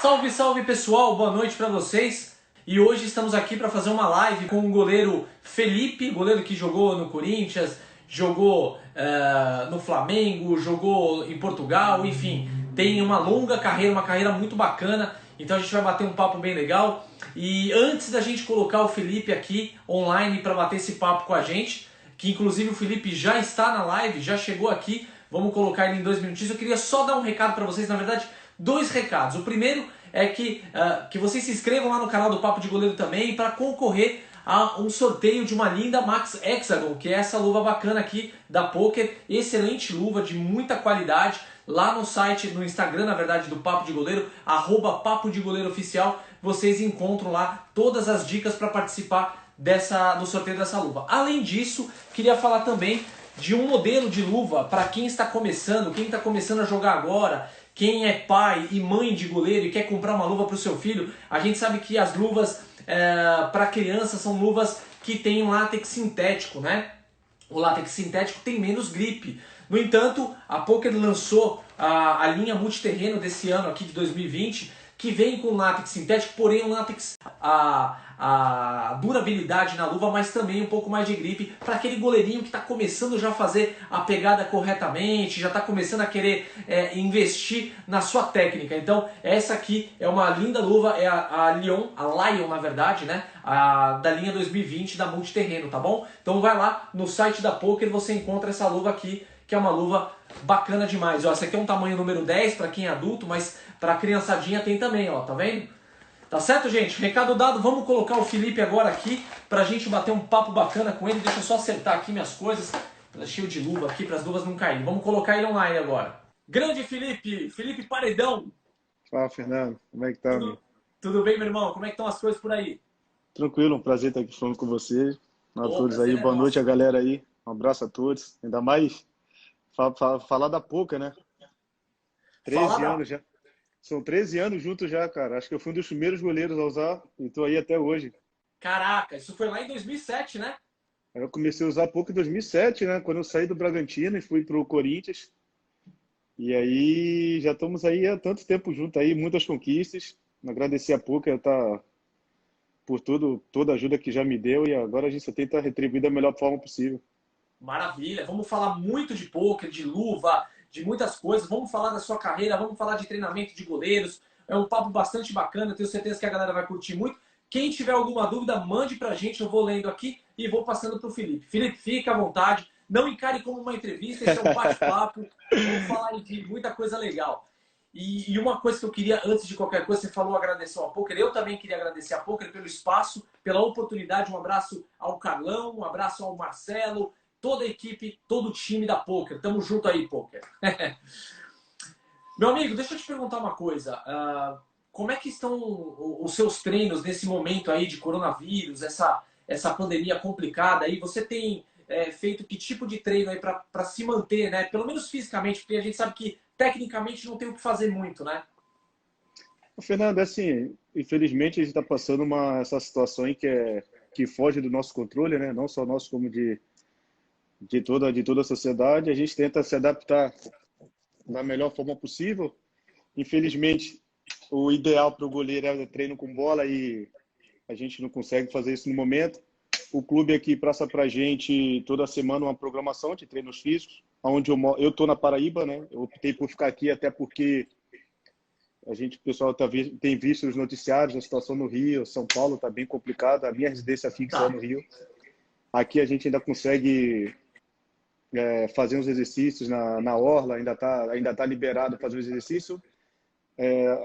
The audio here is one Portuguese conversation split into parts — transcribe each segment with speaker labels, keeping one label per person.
Speaker 1: Salve, salve pessoal, boa noite para vocês. E hoje estamos aqui para fazer uma live com o goleiro Felipe, goleiro que jogou no Corinthians, jogou no Flamengo, jogou em Portugal, enfim, tem uma longa carreira, uma carreira muito bacana. Então a gente vai bater um papo bem legal. E antes da gente colocar o Felipe aqui online para bater esse papo com a gente, que inclusive o Felipe já está na live, já chegou aqui, vamos colocar ele em 2 minutinhos. Eu queria só dar um recado para vocês, na verdade, 2 recados. O primeiro é que vocês se inscrevam lá no canal do Papo de Goleiro também para concorrer a um sorteio de uma linda Max Hexagon, que é essa luva bacana aqui da Poker. Excelente luva, de muita qualidade. Lá no site, no Instagram, na verdade, do Papo de Goleiro, @Papo de Goleiro Oficial, vocês encontram lá todas as dicas para participar do sorteio dessa luva. Além disso, queria falar também de um modelo de luva para quem está começando, quem está começando a jogar agora, quem é pai e mãe de goleiro e quer comprar uma luva para o seu filho. A gente sabe que as luvas para criança são luvas que têm um látex sintético, né? O látex sintético tem menos gripe. No entanto, a Poker lançou a linha multiterreno desse ano aqui de 2020, que vem com látex sintético, porém um látex a durabilidade na luva, mas também um pouco mais de gripe para aquele goleirinho que está começando já a fazer a pegada corretamente, já está começando a querer investir na sua técnica. Então essa aqui é uma linda luva, é a Lion na verdade, né? Da linha 2020 da multiterreno, tá bom? Então vai lá no site da Poker, você encontra essa luva aqui, que é uma luva bacana demais. Ó, essa aqui é um tamanho número 10 para quem é adulto, mas para criançadinha tem também, ó, tá vendo? Tá certo, gente? Recado dado, vamos colocar o Felipe agora aqui pra gente bater um papo bacana com ele. Deixa eu só acertar aqui minhas coisas. Tá cheio de luva aqui para as luvas não caírem. Vamos colocar ele online agora. Grande Felipe! Felipe Paredão!
Speaker 2: Fala, Fernando. Como é que tá, amigo?
Speaker 1: Tudo bem, meu irmão? Como é que estão as coisas por aí?
Speaker 2: Tranquilo, um prazer estar aqui falando com vocês. A todos aí, boa
Speaker 1: nosso.
Speaker 2: noite a galera aí. Um abraço a todos. Ainda mais falar da Poker, né? 13 anos já. São 13 anos juntos já, cara. Acho que eu fui um dos primeiros goleiros a usar e tô aí até hoje.
Speaker 1: Caraca, isso foi lá em 2007, né?
Speaker 2: Eu comecei a usar Poker em 2007, né? Quando eu saí do Bragantino e fui pro Corinthians. E aí já estamos aí há tanto tempo juntos aí, muitas conquistas. Agradecer a Poker por toda a ajuda que já me deu e agora a gente só tenta retribuir da melhor forma possível.
Speaker 1: Maravilha, vamos falar muito de poker, de luva, de muitas coisas, vamos falar da sua carreira, vamos falar de treinamento de goleiros. É um papo bastante bacana, tenho certeza que a galera vai curtir muito. Quem tiver alguma dúvida, mande pra gente, eu vou lendo aqui e vou passando pro Felipe. Felipe, fica à vontade, não encare como uma entrevista, esse é um bate-papo, vamos falar de muita coisa legal. E uma coisa que eu queria, antes de qualquer coisa, você falou agradecer ao Poker, eu também queria agradecer a Poker pelo espaço, pela oportunidade, um abraço ao Carlão, um abraço ao Marcelo, toda a equipe, todo o time da Poker. Tamo junto aí, Poker. Meu amigo, deixa eu te perguntar uma coisa. Como é que estão os seus treinos nesse momento aí de coronavírus, essa pandemia complicada aí? Você tem feito que tipo de treino aí para se manter, né? Pelo menos fisicamente, porque a gente sabe que tecnicamente não tem o que fazer muito, né?
Speaker 2: Fernando, assim, infelizmente a gente está passando essa situação aí que foge do nosso controle, né? Não só nosso, como de toda a sociedade. A gente tenta se adaptar da melhor forma possível. Infelizmente, o ideal para o goleiro é o treino com bola e a gente não consegue fazer isso no momento. O clube aqui passa para a gente toda semana uma programação de treinos físicos, onde eu estou na Paraíba, né? Eu optei por ficar aqui até porque o pessoal tem visto os noticiários, a situação no Rio, São Paulo está bem complicada. A minha residência fixa é no Rio. Aqui a gente ainda consegue fazer uns exercícios na orla, ainda tá liberado fazer os exercícios.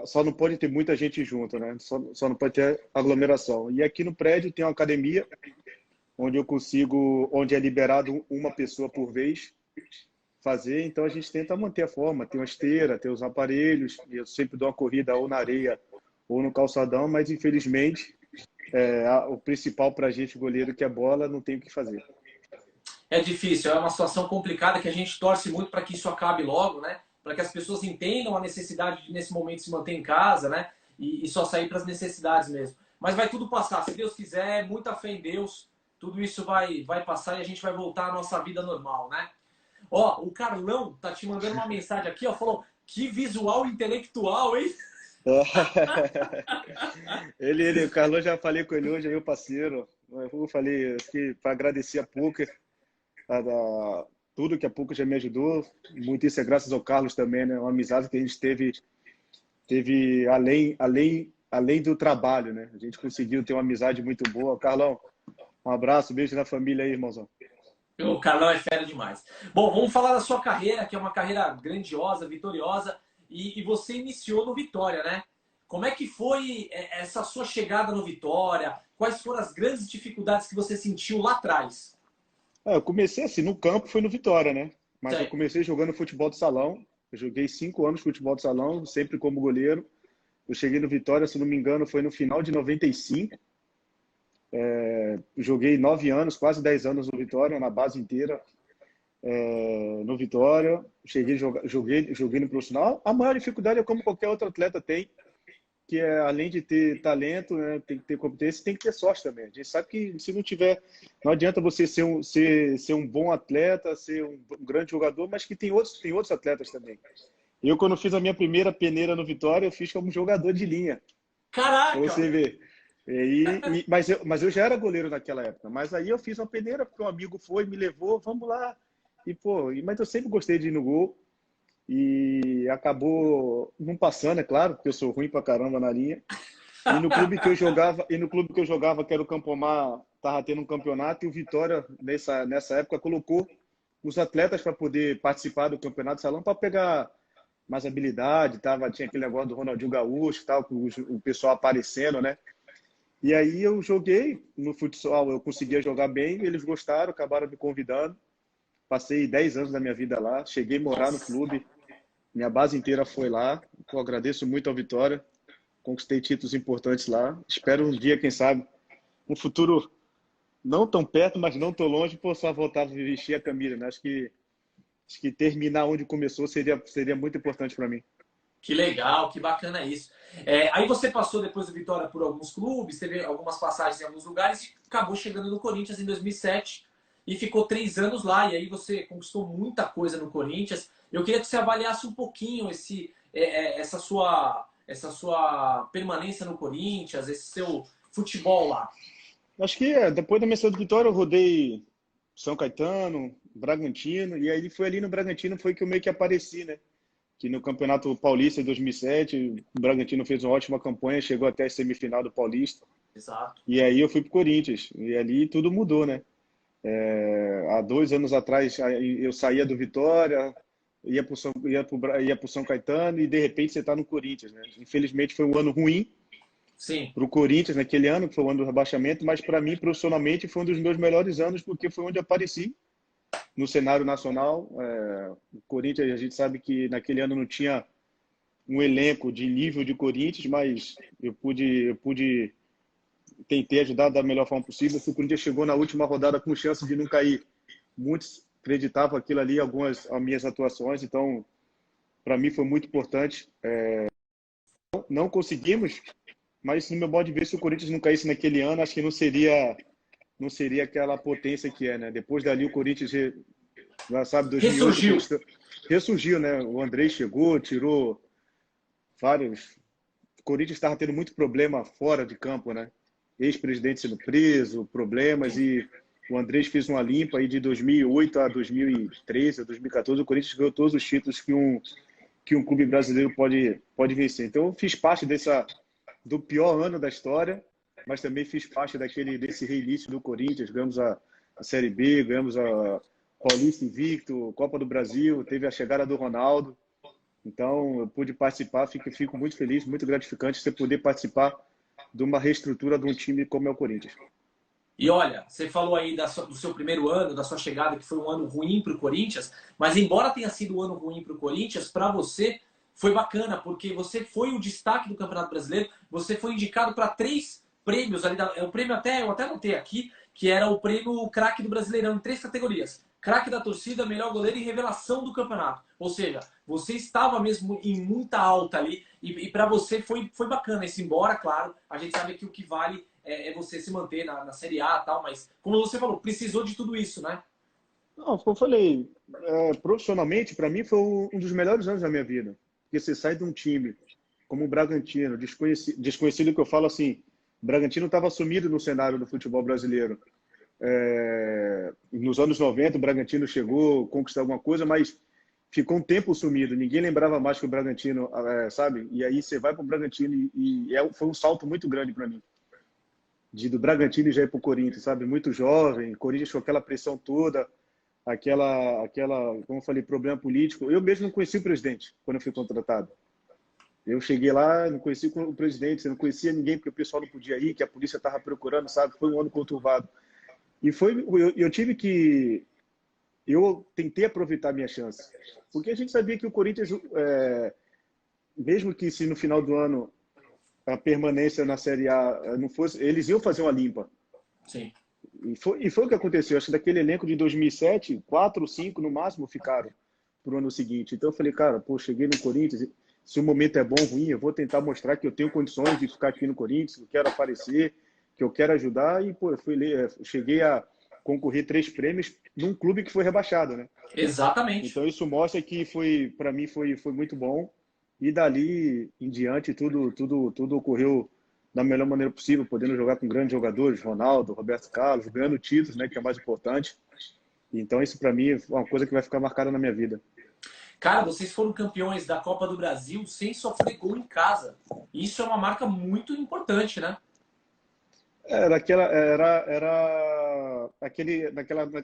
Speaker 2: Só não pode ter muita gente junto, né? Só não pode ter aglomeração. E aqui no prédio tem uma academia onde é liberado uma pessoa por vez fazer. Então a gente tenta manter a forma, tem uma esteira, tem os aparelhos. Eu sempre dou uma corrida ou na areia ou no calçadão, mas infelizmente o principal para a gente, goleiro, que é bola, não tem o que fazer.
Speaker 1: É difícil, é uma situação complicada que a gente torce muito para que isso acabe logo, né? Para que as pessoas entendam a necessidade de, nesse momento, se manter em casa, né? E só sair para as necessidades mesmo. Mas vai tudo passar, se Deus quiser, muita fé em Deus, tudo isso vai passar e a gente vai voltar à nossa vida normal, né? Ó, o Carlão tá te mandando uma mensagem aqui, ó, falou, que visual intelectual, hein?
Speaker 2: O Carlão, já falei com ele hoje, é meu parceiro. Eu falei que para agradecer a Poker, tudo que a Poker já me ajudou. Muito isso é graças ao Carlos também, né? Uma amizade que a gente teve além do trabalho, né? A gente conseguiu ter uma amizade muito boa. Carlão, um abraço, beijo na família aí, irmãozão.
Speaker 1: O Carlão é fera demais. Bom, vamos falar da sua carreira, que é uma carreira grandiosa, vitoriosa, e você iniciou no Vitória, né? Como é que foi essa sua chegada no Vitória? Quais foram as grandes dificuldades que você sentiu lá atrás?
Speaker 2: Eu comecei assim, no campo foi no Vitória, né? Mas eu
Speaker 1: Sei.
Speaker 2: comecei jogando futebol de salão. Eu joguei 5 anos futebol de salão, sempre como goleiro. Eu cheguei no Vitória, se não me engano, foi no final de 95. Joguei 9 anos, quase 10 anos no Vitória, na base inteira, no Vitória. Cheguei, joguei no profissional. A maior dificuldade é como qualquer outro atleta tem, que é além de ter talento, né, tem que ter competência, tem que ter sorte também. A gente sabe que se não tiver, não adianta você ser um bom atleta, ser um grande jogador, mas que tem outros atletas também. Eu, quando fiz a minha primeira peneira no Vitória, eu fiz como jogador de linha, para
Speaker 1: Caraca!
Speaker 2: você ver. Mas eu já era goleiro naquela época. Mas aí eu fiz uma peneira, porque um amigo foi, me levou, vamos lá. Mas eu sempre gostei de ir no gol. E acabou não passando, é claro, porque eu sou ruim pra caramba na linha. E no clube que eu jogava, que era o Campomar, estava tendo um campeonato e o Vitória, nessa época, colocou os atletas para poder participar do campeonato de salão para pegar mais habilidade, tinha aquele negócio do Ronaldinho Gaúcho, tal, com o pessoal aparecendo, né? E aí eu joguei no futsal, eu conseguia jogar bem, eles gostaram, acabaram me convidando. Passei 10 anos da minha vida lá, cheguei a morar no
Speaker 1: Nossa,
Speaker 2: clube, minha base inteira foi lá. Pô, agradeço muito a Vitória. Conquistei títulos importantes lá. Espero um dia, quem sabe, um futuro não tão perto, mas não tão longe, possa voltar a vestir a camisa, né? Acho que terminar onde começou seria muito importante para mim.
Speaker 1: que legal, que bacana isso. Aí você passou depois do Vitória por alguns clubes, teve algumas passagens em alguns lugares e acabou chegando no Corinthians em 2007 e ficou 3 anos lá. E aí você conquistou muita coisa no Corinthians. Eu queria que você avaliasse um pouquinho essa sua permanência no Corinthians, esse seu futebol lá.
Speaker 2: Acho que depois da minha saída do Vitória, eu rodei São Caetano, Bragantino, e aí foi ali no Bragantino foi que eu meio que apareci, né? Que no Campeonato Paulista de 2007, o Bragantino fez uma ótima campanha, chegou até a semifinal do Paulista.
Speaker 1: Exato.
Speaker 2: E aí eu fui pro Corinthians. E ali tudo mudou, né? Há 2 anos atrás eu saía do Vitória, ia pro São Caetano e de repente você está no Corinthians, né? Infelizmente foi um ano ruim
Speaker 1: Sim.
Speaker 2: para o Corinthians naquele ano, que foi o ano do rebaixamento, mas para mim, profissionalmente, foi um dos meus melhores anos, porque foi onde apareci no cenário nacional. O Corinthians, a gente sabe que naquele ano não tinha um elenco de nível de Corinthians, mas eu pude tentei ajudar da melhor forma possível. O Corinthians chegou na última rodada com chance de não cair. Muitos acreditavam aquilo ali, algumas as minhas atuações, então para mim foi muito importante. Não conseguimos, mas no meu modo de ver, se o Corinthians não caísse naquele ano, acho que não seria aquela potência que é, né? Depois dali o Corinthians, já sabe, 2008
Speaker 1: Ressurgiu.
Speaker 2: ressurgiu, né? O Andrei chegou, tirou vários. O Corinthians estava tendo muito problema fora de campo, né? Ex-presidente sendo preso, problemas, e o Andrés fez uma limpa aí de 2008 a 2013, a 2014. O Corinthians ganhou todos os títulos que um clube brasileiro pode vencer. Então, eu fiz parte do pior ano da história, mas também fiz parte desse reinício do Corinthians. Ganhamos a Série B, ganhamos a Paulista Invicto, Copa do Brasil, teve a chegada do Ronaldo. Então, eu pude participar, fico muito feliz, muito gratificante você poder participar de uma reestrutura de um time como é o Corinthians.
Speaker 1: E olha, você falou aí do seu primeiro ano, da sua chegada, que foi um ano ruim para o Corinthians, mas embora tenha sido um ano ruim para o Corinthians, para você foi bacana, porque você foi o destaque do Campeonato Brasileiro, você foi indicado para 3 prêmios ali, o prêmio eu até anotei aqui, que era o prêmio craque do Brasileirão, em 3 categorias. Craque da torcida, melhor goleiro e revelação do campeonato. Ou seja, você estava mesmo em muita alta ali e para você foi bacana. Isso, embora, claro, a gente sabe que o que vale é você se manter na Série A e tal, mas como você falou, precisou de tudo isso, né?
Speaker 2: Não, como eu falei, profissionalmente, para mim foi um dos melhores anos da minha vida. Porque você sai de um time como o Bragantino, desconhecido que eu falo assim, o Bragantino estava sumido no cenário do futebol brasileiro. Nos anos 90, o Bragantino chegou, conquistou alguma coisa, mas ficou um tempo sumido. Ninguém lembrava mais que o Bragantino, sabe? E aí você vai para o Bragantino foi um salto muito grande para mim. Do Bragantino já ir para o Corinthians, sabe? Muito jovem, Corinthians com aquela pressão toda, como eu falei, problema político. Eu mesmo não conheci o presidente quando eu fui contratado. Eu cheguei lá, não conheci o presidente, não conhecia ninguém porque o pessoal não podia ir, que a polícia estava procurando, sabe? Foi um ano conturbado. E eu tentei aproveitar a minha chance, porque a gente sabia que o Corinthians, mesmo que se no final do ano a permanência na Série A não fosse, eles iam fazer uma limpa.
Speaker 1: Sim.
Speaker 2: E foi o que aconteceu. Acho que daquele elenco de 2007, 4 ou 5 no máximo ficaram para o ano seguinte. Então eu falei, cara, pô, cheguei no Corinthians, se o momento é bom ou ruim, eu vou tentar mostrar que eu tenho condições de ficar aqui no Corinthians, que eu quero aparecer, que eu quero ajudar. E, pô, cheguei a concorrer 3 prêmios num clube que foi rebaixado, né?
Speaker 1: Exatamente.
Speaker 2: Então isso mostra que para mim foi muito bom. E dali em diante tudo ocorreu da melhor maneira possível, podendo jogar com grandes jogadores, Ronaldo, Roberto Carlos, ganhando títulos, né, que é o mais importante. Então isso para mim é uma coisa que vai ficar marcada na minha vida.
Speaker 1: Cara, vocês foram campeões da Copa do Brasil sem sofrer gol em casa. Isso é uma marca muito importante, né?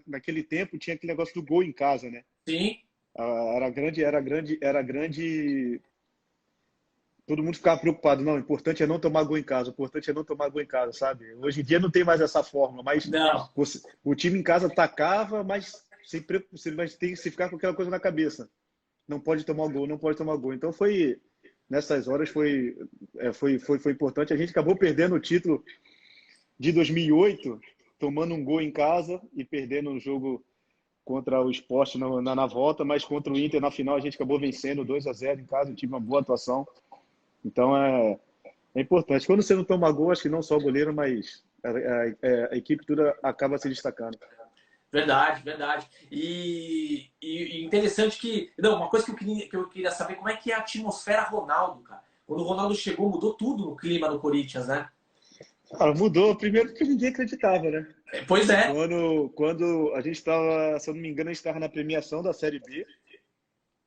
Speaker 2: Naquele tempo tinha aquele negócio do gol em casa, né?
Speaker 1: Sim.
Speaker 2: Era grande. Todo mundo ficava preocupado. Não, o importante é não tomar gol em casa. O importante é não tomar gol em casa, sabe? Hoje em dia não tem mais essa forma, mas
Speaker 1: Não.
Speaker 2: o time em casa atacava, mas você tem que ficar com aquela coisa na cabeça. Não pode tomar gol, não pode tomar gol. Então nessas horas foi importante. A gente acabou perdendo o título de 2008, tomando um gol em casa e perdendo o jogo contra o Sport na volta, mas contra o Inter na final a gente acabou vencendo 2-0 em casa, tive uma boa atuação. Então é importante. Quando você não toma gol, acho que não só o goleiro, mas a equipe toda acaba se destacando.
Speaker 1: Verdade, verdade. E interessante que... Não, uma coisa que eu queria saber, como é que é a atmosfera Ronaldo, cara? Quando o Ronaldo chegou, mudou tudo no clima do Corinthians, né?
Speaker 2: Cara, mudou. Primeiro porque ninguém acreditava, né?
Speaker 1: Pois é.
Speaker 2: Quando a gente estava, se eu não me engano, a gente estava na premiação da Série B.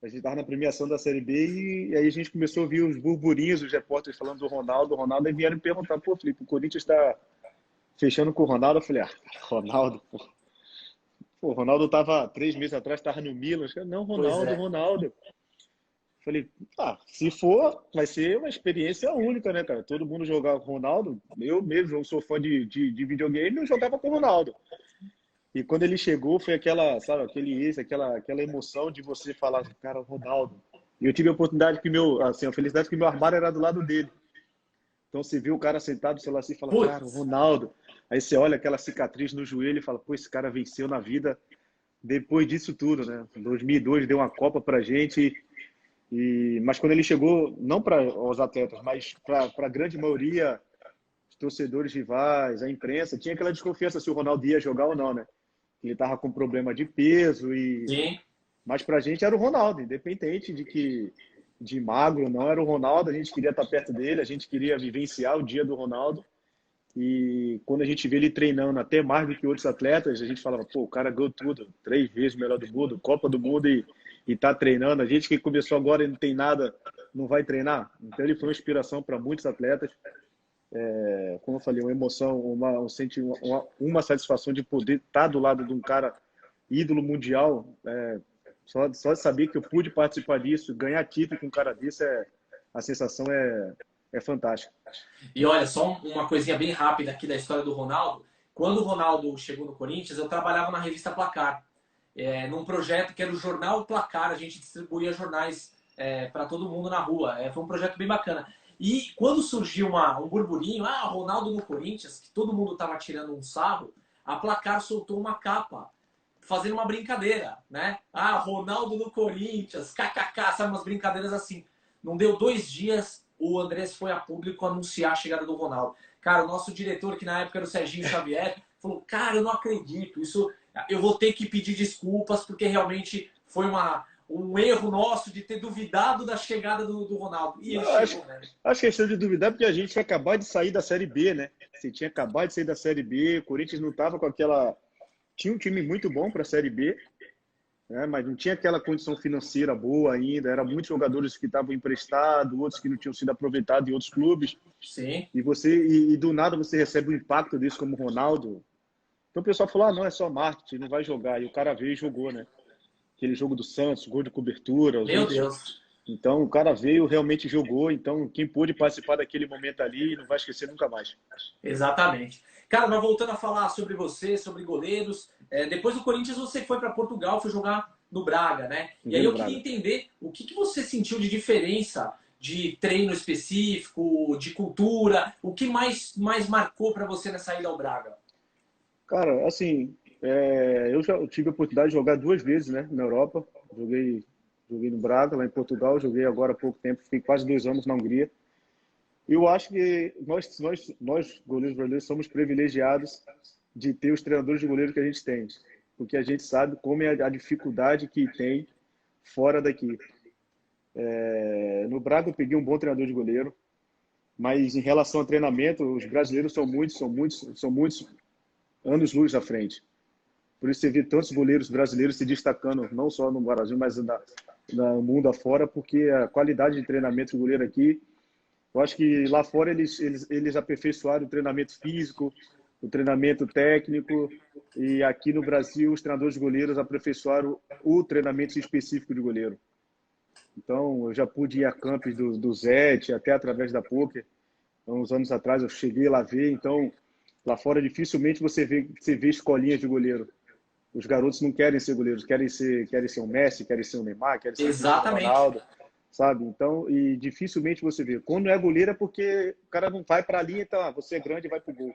Speaker 2: A gente estava na premiação da Série B e aí a gente começou a ouvir os burburinhos, os repórteres falando do Ronaldo, aí vieram me perguntar, pô, Felipe, o Corinthians está fechando com o Ronaldo. Eu falei, Ronaldo, pô. Pô, o Ronaldo estava 3 meses atrás, estava no Milan. Não, Ronaldo. Falei, se for, vai ser uma experiência única, né, cara? Todo mundo jogar com o Ronaldo. Eu mesmo, eu sou fã de videogame, eu jogava com o Ronaldo. E quando ele chegou, foi aquela, sabe, aquela emoção de você falar, cara, Ronaldo. E eu tive a oportunidade a felicidade que meu armário era do lado dele. Então você viu o cara sentado, sei lá, assim, e fala, cara, o Ronaldo. Aí você olha aquela cicatriz no joelho e fala, pô, esse cara venceu na vida depois disso tudo, né? Em 2002 deu uma Copa pra gente. Mas quando ele chegou, não para os atletas, mas para a grande maioria, os torcedores rivais, a imprensa, tinha aquela desconfiança se o Ronaldo ia jogar ou não, né? Ele estava com problema de peso
Speaker 1: Sim.
Speaker 2: Mas para a gente era o Ronaldo, independente de magro ou não, era o Ronaldo. A gente queria estar perto dele, a gente queria vivenciar o dia do Ronaldo. E quando a gente vê ele treinando até mais do que outros atletas, a gente falava, pô, o cara ganhou tudo, 3 vezes melhor do mundo, Copa do Mundo e tá treinando. A gente que começou agora e não tem nada, não vai treinar. Então ele foi uma inspiração para muitos atletas. Como eu falei, uma emoção, uma satisfação de poder estar do lado de um cara ídolo mundial. Só de saber que eu pude participar disso, ganhar título com um cara desse, a sensação é fantástica.
Speaker 1: E olha, só uma coisinha bem rápida aqui da história do Ronaldo. Quando o Ronaldo chegou no Corinthians, eu trabalhava na revista Placar, num projeto que era o Jornal Placar. A gente distribuía jornais para todo mundo na rua. Foi um projeto bem bacana. E quando surgiu um burburinho, Ronaldo no Corinthians, que todo mundo estava tirando um sarro, a Placar soltou uma capa fazendo uma brincadeira, né? Ronaldo no Corinthians, kkk, sabe, umas brincadeiras assim. Não deu 2 dias, o Andrés foi a público anunciar a chegada do Ronaldo. Cara, o nosso diretor, que na época era o Serginho Xavier, falou, cara, eu não acredito, eu vou ter que pedir desculpas, porque realmente foi um erro nosso de ter duvidado da chegada do Ronaldo. E ele
Speaker 2: Não, acho,
Speaker 1: chegou, né?
Speaker 2: acho questão de duvidar porque a gente tinha acabado de sair da Série B, né? Você tinha acabado de sair da Série B, o Corinthians não estava com aquela... Tinha um time muito bom para a Série B, né? Mas não tinha aquela condição financeira boa ainda. Eram muitos jogadores que estavam emprestados, outros que não tinham sido aproveitados em outros clubes.
Speaker 1: Sim.
Speaker 2: E do nada você recebe um impacto desse como o Ronaldo. Então o pessoal falou, ah, não, é só marketing, não vai jogar. E o cara veio e jogou, né? Aquele jogo do Santos, gol de cobertura, os
Speaker 1: Meu
Speaker 2: outros.
Speaker 1: Deus.
Speaker 2: Então o cara veio, realmente jogou. Então quem pôde participar daquele momento ali não vai esquecer nunca mais.
Speaker 1: Exatamente. Cara, mas voltando a falar sobre você, sobre goleiros, depois do Corinthians você foi para Portugal, foi jogar no Braga, né? E aí
Speaker 2: Joguei no
Speaker 1: eu queria
Speaker 2: Braga.
Speaker 1: entender o que você sentiu de diferença de treino específico, de cultura, o que mais marcou para você nessa ida ao Braga?
Speaker 2: Cara, assim, eu já tive a oportunidade de jogar duas vezes, né, na Europa. Joguei no Braga, lá em Portugal, joguei agora há pouco tempo, fiquei quase 2 anos na Hungria. Eu acho que nós goleiros brasileiros, somos privilegiados de ter os treinadores de goleiro que a gente tem, porque a gente sabe como é a dificuldade que tem fora daqui. No Braga eu peguei um bom treinador de goleiro, mas em relação ao treinamento, os brasileiros são muitos anos-luz à frente. Por isso você vê tantos goleiros brasileiros se destacando, não só no Brasil, mas no mundo afora, porque a qualidade de treinamento do goleiro aqui, eu acho que lá fora eles aperfeiçoaram o treinamento físico, o treinamento técnico, e aqui no Brasil os treinadores de goleiros aperfeiçoaram o treinamento específico de goleiro. Então, eu já pude ir a campos do Zete, até através da Poker. Uns anos atrás eu cheguei lá ver, então lá fora dificilmente você vê escolinhas de goleiro. Os garotos não querem ser goleiros, querem ser um Messi, querem ser um Neymar, querem ser um Cristiano
Speaker 1: Exatamente.
Speaker 2: Ronaldo, sabe? Então, e dificilmente você vê. Quando é goleiro é porque o cara não vai para a linha, então você é grande e vai para o gol.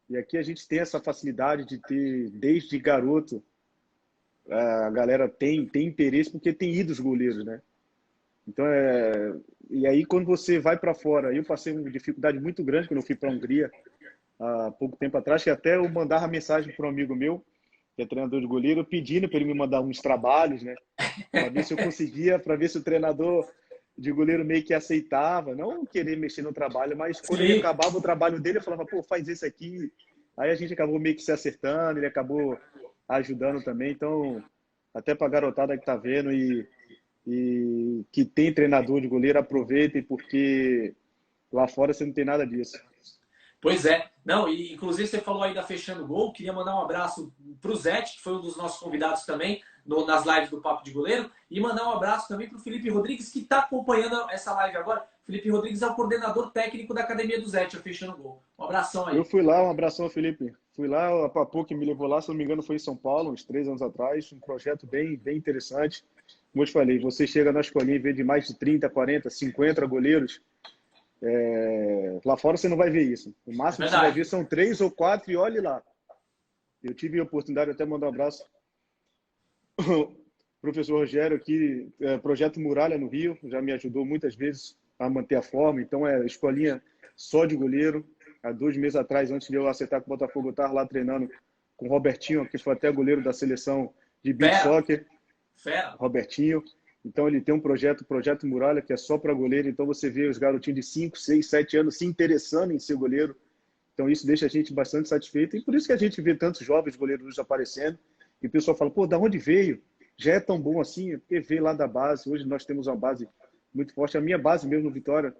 Speaker 2: E aqui a gente tem essa facilidade de ter, desde garoto, a galera tem interesse porque tem ido os goleiros, né? Então, e aí quando você vai para fora, eu passei uma dificuldade muito grande quando eu fui para a Hungria há pouco tempo atrás, que até eu mandava mensagem para um amigo meu, que é treinador de goleiro, pedindo para ele me mandar uns trabalhos, né? Para ver se eu conseguia, para ver se o treinador de goleiro meio que aceitava, não querer mexer no trabalho, mas quando ele
Speaker 1: Sim.
Speaker 2: acabava o trabalho dele, eu falava, pô, faz isso aqui. Aí a gente acabou meio que se acertando, ele acabou ajudando também. Então, até para a garotada que tá vendo e que tem treinador de goleiro, aproveitem, porque lá fora você não tem nada disso.
Speaker 1: Pois é. Não, e inclusive você falou aí da Fechando Gol. Queria mandar um abraço pro Zete, que foi um dos nossos convidados também nas lives do Papo de Goleiro. E mandar um abraço também pro Felipe Rodrigues, que está acompanhando essa live agora. Felipe Rodrigues é o coordenador técnico da Academia do Zete, a Fechando Gol. Um abração
Speaker 2: Eu
Speaker 1: aí.
Speaker 2: fui lá, um abração, Felipe. Fui lá, a Papo que me levou lá, se não me engano, foi em São Paulo, uns 3 anos atrás. Um projeto bem interessante. Como eu te falei, você chega na escolinha e vê de mais de 30, 40, 50 goleiros. Lá fora você não vai ver isso. O
Speaker 1: É
Speaker 2: máximo que você vai
Speaker 1: verdade.
Speaker 2: ver são 3 ou 4 e olhe lá. Eu tive a oportunidade de até mandar um abraço ao professor Rogério aqui, Projeto Muralha no Rio, já me ajudou muitas vezes a manter a forma. Então é escolinha só de goleiro. Há 2 meses atrás, antes de eu acertar com o Botafogo, eu estava lá treinando com o Robertinho, que foi até goleiro da seleção de beach
Speaker 1: Fera,
Speaker 2: soccer.
Speaker 1: fera.
Speaker 2: Robertinho. Então ele tem um projeto Muralha, que é só para goleiro. Então você vê os garotinhos de 5, 6, 7 anos se interessando em ser goleiro. Então isso deixa a gente bastante satisfeito. E por isso que a gente vê tantos jovens goleiros aparecendo. E o pessoal fala, pô, da onde veio? Já é tão bom assim? É porque veio lá da base. Hoje nós temos uma base muito forte. A minha base mesmo no Vitória,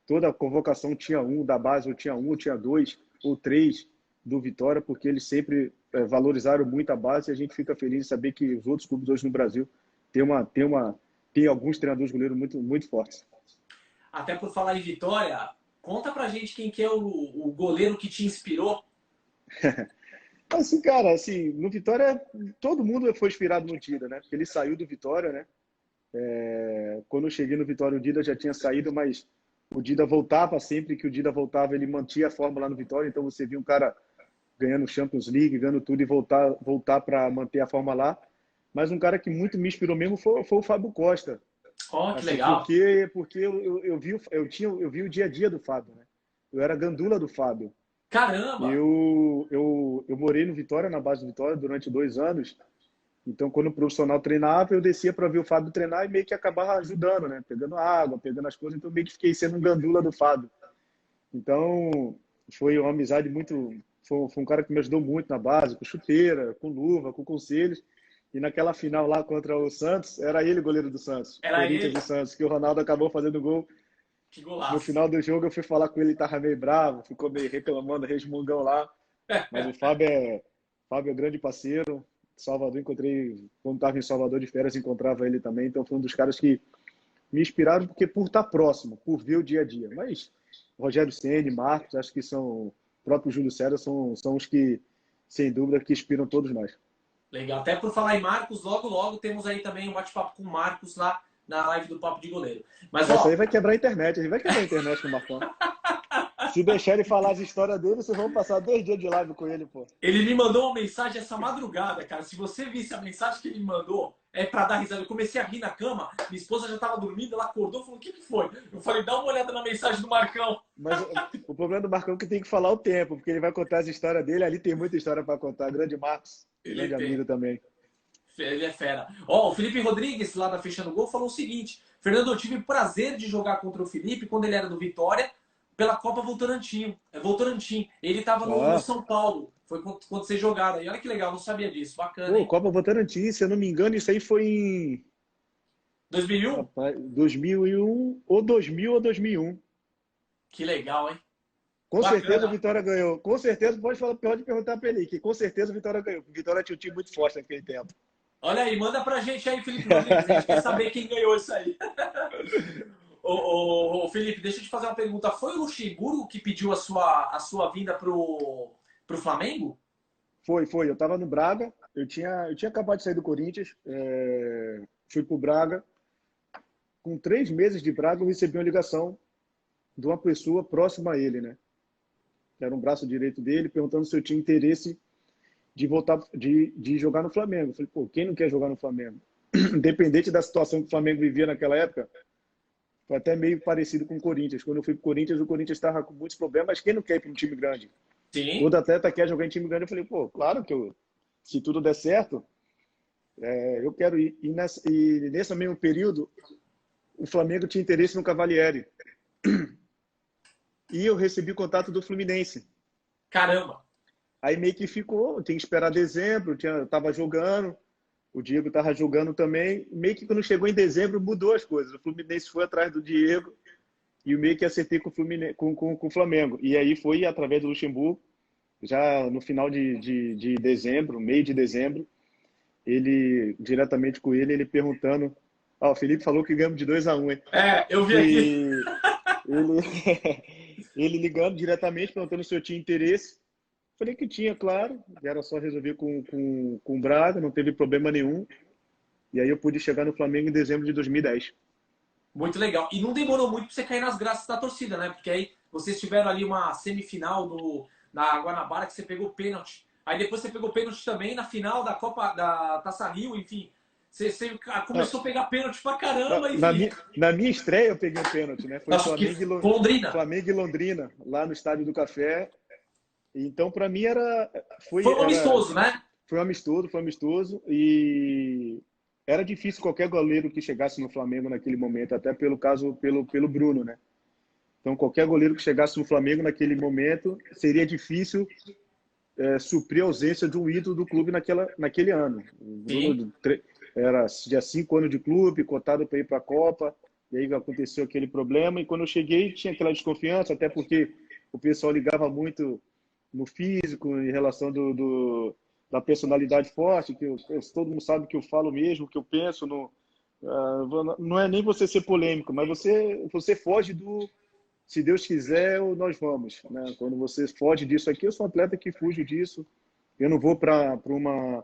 Speaker 2: toda a convocação tinha um da base, ou tinha dois, ou três do Vitória, porque eles sempre valorizaram muito a base e a gente fica feliz de saber que os outros clubes hoje no Brasil tem alguns treinadores goleiros muito fortes.
Speaker 1: Até por falar em Vitória, conta pra gente quem que é o goleiro que te inspirou.
Speaker 2: Assim, cara, assim, no Vitória, todo mundo foi inspirado no Dida, né? Porque ele saiu do Vitória, né? Quando eu cheguei no Vitória, o Dida já tinha saído, mas o Dida voltava sempre que o Dida voltava, ele mantinha a forma lá no Vitória. Então você viu um cara ganhando Champions League, ganhando tudo e voltar para manter a forma lá. Mas um cara que muito me inspirou mesmo foi o Fábio Costa.
Speaker 1: Oh, que
Speaker 2: Assim,
Speaker 1: legal.
Speaker 2: porque eu vi o dia a dia do Fábio, né? Eu era gandula do Fábio.
Speaker 1: Caramba!
Speaker 2: Eu morei no Vitória, na base do Vitória, durante 2 anos. Então, quando o profissional treinava, eu descia para ver o Fábio treinar e meio que acabava ajudando, né? Pegando água, pegando as coisas. Então, meio que fiquei sendo um gandula do Fábio. Então, foi uma amizade muito... Foi um cara que me ajudou muito na base, com chuteira, com luva, com conselhos. E naquela final lá contra o Santos, era ele o goleiro do Santos,
Speaker 1: Era
Speaker 2: Corinthians
Speaker 1: ele.
Speaker 2: e Santos, que o Ronaldo acabou fazendo gol.
Speaker 1: Que
Speaker 2: No
Speaker 1: golaço.
Speaker 2: final do jogo, eu fui falar com ele, ele tava meio bravo, ficou meio reclamando, resmungão lá. Mas o Fábio é grande parceiro. Salvador, encontrei, quando estava em Salvador de férias, encontrava ele também. Então, foi um dos caras que me inspiraram, porque por estar próximo, por ver o dia a dia. Mas Rogério Ceni, Marcos, acho que são, o próprio Júlio César, são os que, sem dúvida, que inspiram todos nós.
Speaker 1: Legal. Até por falar em Marcos, logo, logo temos aí também um bate-papo com o Marcos lá na live do Papo de Goleiro. Mas,
Speaker 2: Essa
Speaker 1: ó,
Speaker 2: aí vai quebrar a internet, ele vai quebrar a internet com o Marcão. Se deixar ele falar as histórias dele, vocês vão passar 2 dias de live com ele, pô.
Speaker 1: ele me mandou uma mensagem essa madrugada, cara. Se você visse a mensagem que ele me mandou, é pra dar risada. Eu comecei a rir na cama, minha esposa já tava dormindo, ela acordou e falou: o que que foi? Eu falei: dá uma olhada na mensagem do Marcão.
Speaker 2: Mas o problema do Marcão é que tem que falar o tempo, porque ele vai contar as histórias dele, ali tem muita história para contar. Grande Marcos,
Speaker 1: Ele
Speaker 2: grande
Speaker 1: tem.
Speaker 2: amigo também.
Speaker 1: Ele é fera. Ó, o Felipe Rodrigues, lá da Fechando Gol, falou o seguinte: Fernando, eu tive o prazer de jogar contra o Felipe quando ele era do Vitória, pela Copa Votorantim. Votorantim. Ele tava no
Speaker 2: Ah,
Speaker 1: São Paulo. Foi quando vocês jogaram. E olha que legal, não sabia disso. Bacana,
Speaker 2: pô,
Speaker 1: hein?
Speaker 2: Copa Votorantim, se eu não me engano, isso aí foi em
Speaker 1: 2001?
Speaker 2: rapaz, 2001, ou 2000 ou 2001.
Speaker 1: Que legal, hein?
Speaker 2: Com certeza o
Speaker 1: Bacana.
Speaker 2: Vitória ganhou. Com certeza, pode perguntar para ele, que com certeza o Vitória ganhou. O Vitória tinha um time muito forte naquele tempo.
Speaker 1: Olha aí, manda pra gente aí, Felipe Rodrigues. A gente quer saber quem ganhou isso aí. Ô, Felipe, deixa eu te fazer uma pergunta. Foi o Luxemburgo que pediu a sua vinda pro Flamengo?
Speaker 2: Foi. Eu estava no Braga, eu tinha acabado de sair do Corinthians, fui para o Braga. Com 3 meses de Braga, eu recebi uma ligação de uma pessoa próxima a ele, né? Que era um braço direito dele, perguntando se eu tinha interesse de voltar, de jogar no Flamengo. Eu falei, pô, quem não quer jogar no Flamengo? Independente da situação que o Flamengo vivia naquela época, foi até meio parecido com o Corinthians. Quando eu fui para o Corinthians estava com muitos problemas, mas quem não quer ir para um time grande?
Speaker 1: Sim.
Speaker 2: Todo atleta quer jogar em time grande. Eu falei, pô, claro que se tudo der certo, eu quero ir. E nesse mesmo período, o Flamengo tinha interesse no Cavalieri. E eu recebi contato do Fluminense.
Speaker 1: Caramba.
Speaker 2: Aí meio que ficou, tinha que esperar dezembro, tava jogando, o Diego tava jogando também. Meio que quando chegou em dezembro, mudou as coisas. O Fluminense foi atrás do Diego e o meio que acertei com o Fluminense, com o Flamengo. E aí foi através do Luxemburgo, já no final de dezembro, meio de dezembro, ele, diretamente com ele perguntando. O Felipe falou que ganhamos de 2-1, hein?
Speaker 1: É, eu vi aqui.
Speaker 2: E ele, ele ligando diretamente, perguntando se eu tinha interesse. Falei que tinha, claro, era só resolver com o Braga, não teve problema nenhum. E aí eu pude chegar no Flamengo em dezembro de 2010.
Speaker 1: Muito legal. E não demorou muito pra você cair nas graças da torcida, né? Porque aí vocês tiveram ali uma semifinal na Guanabara que você pegou pênalti. Aí depois você pegou pênalti também na final da Copa da Taça Rio, enfim. Você começou a pegar pênalti pra
Speaker 2: Na,
Speaker 1: caramba,
Speaker 2: na,
Speaker 1: enfim.
Speaker 2: minha, na minha estreia eu peguei um pênalti, né? Foi
Speaker 1: Acho que com Londrina.
Speaker 2: Flamengo e Londrina, lá no Estádio do Café. Então, para mim,
Speaker 1: Foi um amistoso, né?
Speaker 2: foi amistoso e era difícil qualquer goleiro que chegasse no Flamengo naquele momento, até pelo Bruno, né? Então, qualquer goleiro que chegasse no Flamengo naquele momento, seria difícil suprir a ausência de um ídolo do clube naquele ano. O
Speaker 1: Sim.
Speaker 2: Bruno era já 5 anos de clube, cotado para ir para a Copa, e aí aconteceu aquele problema. E quando eu cheguei, tinha aquela desconfiança, até porque o pessoal ligava muito no físico, em relação da personalidade forte, todo mundo sabe que eu falo mesmo, que eu penso. Não é nem você ser polêmico, mas você foge do se Deus quiser, nós vamos, né? Quando você foge disso aqui, eu sou um atleta que fujo disso. Eu não vou para uma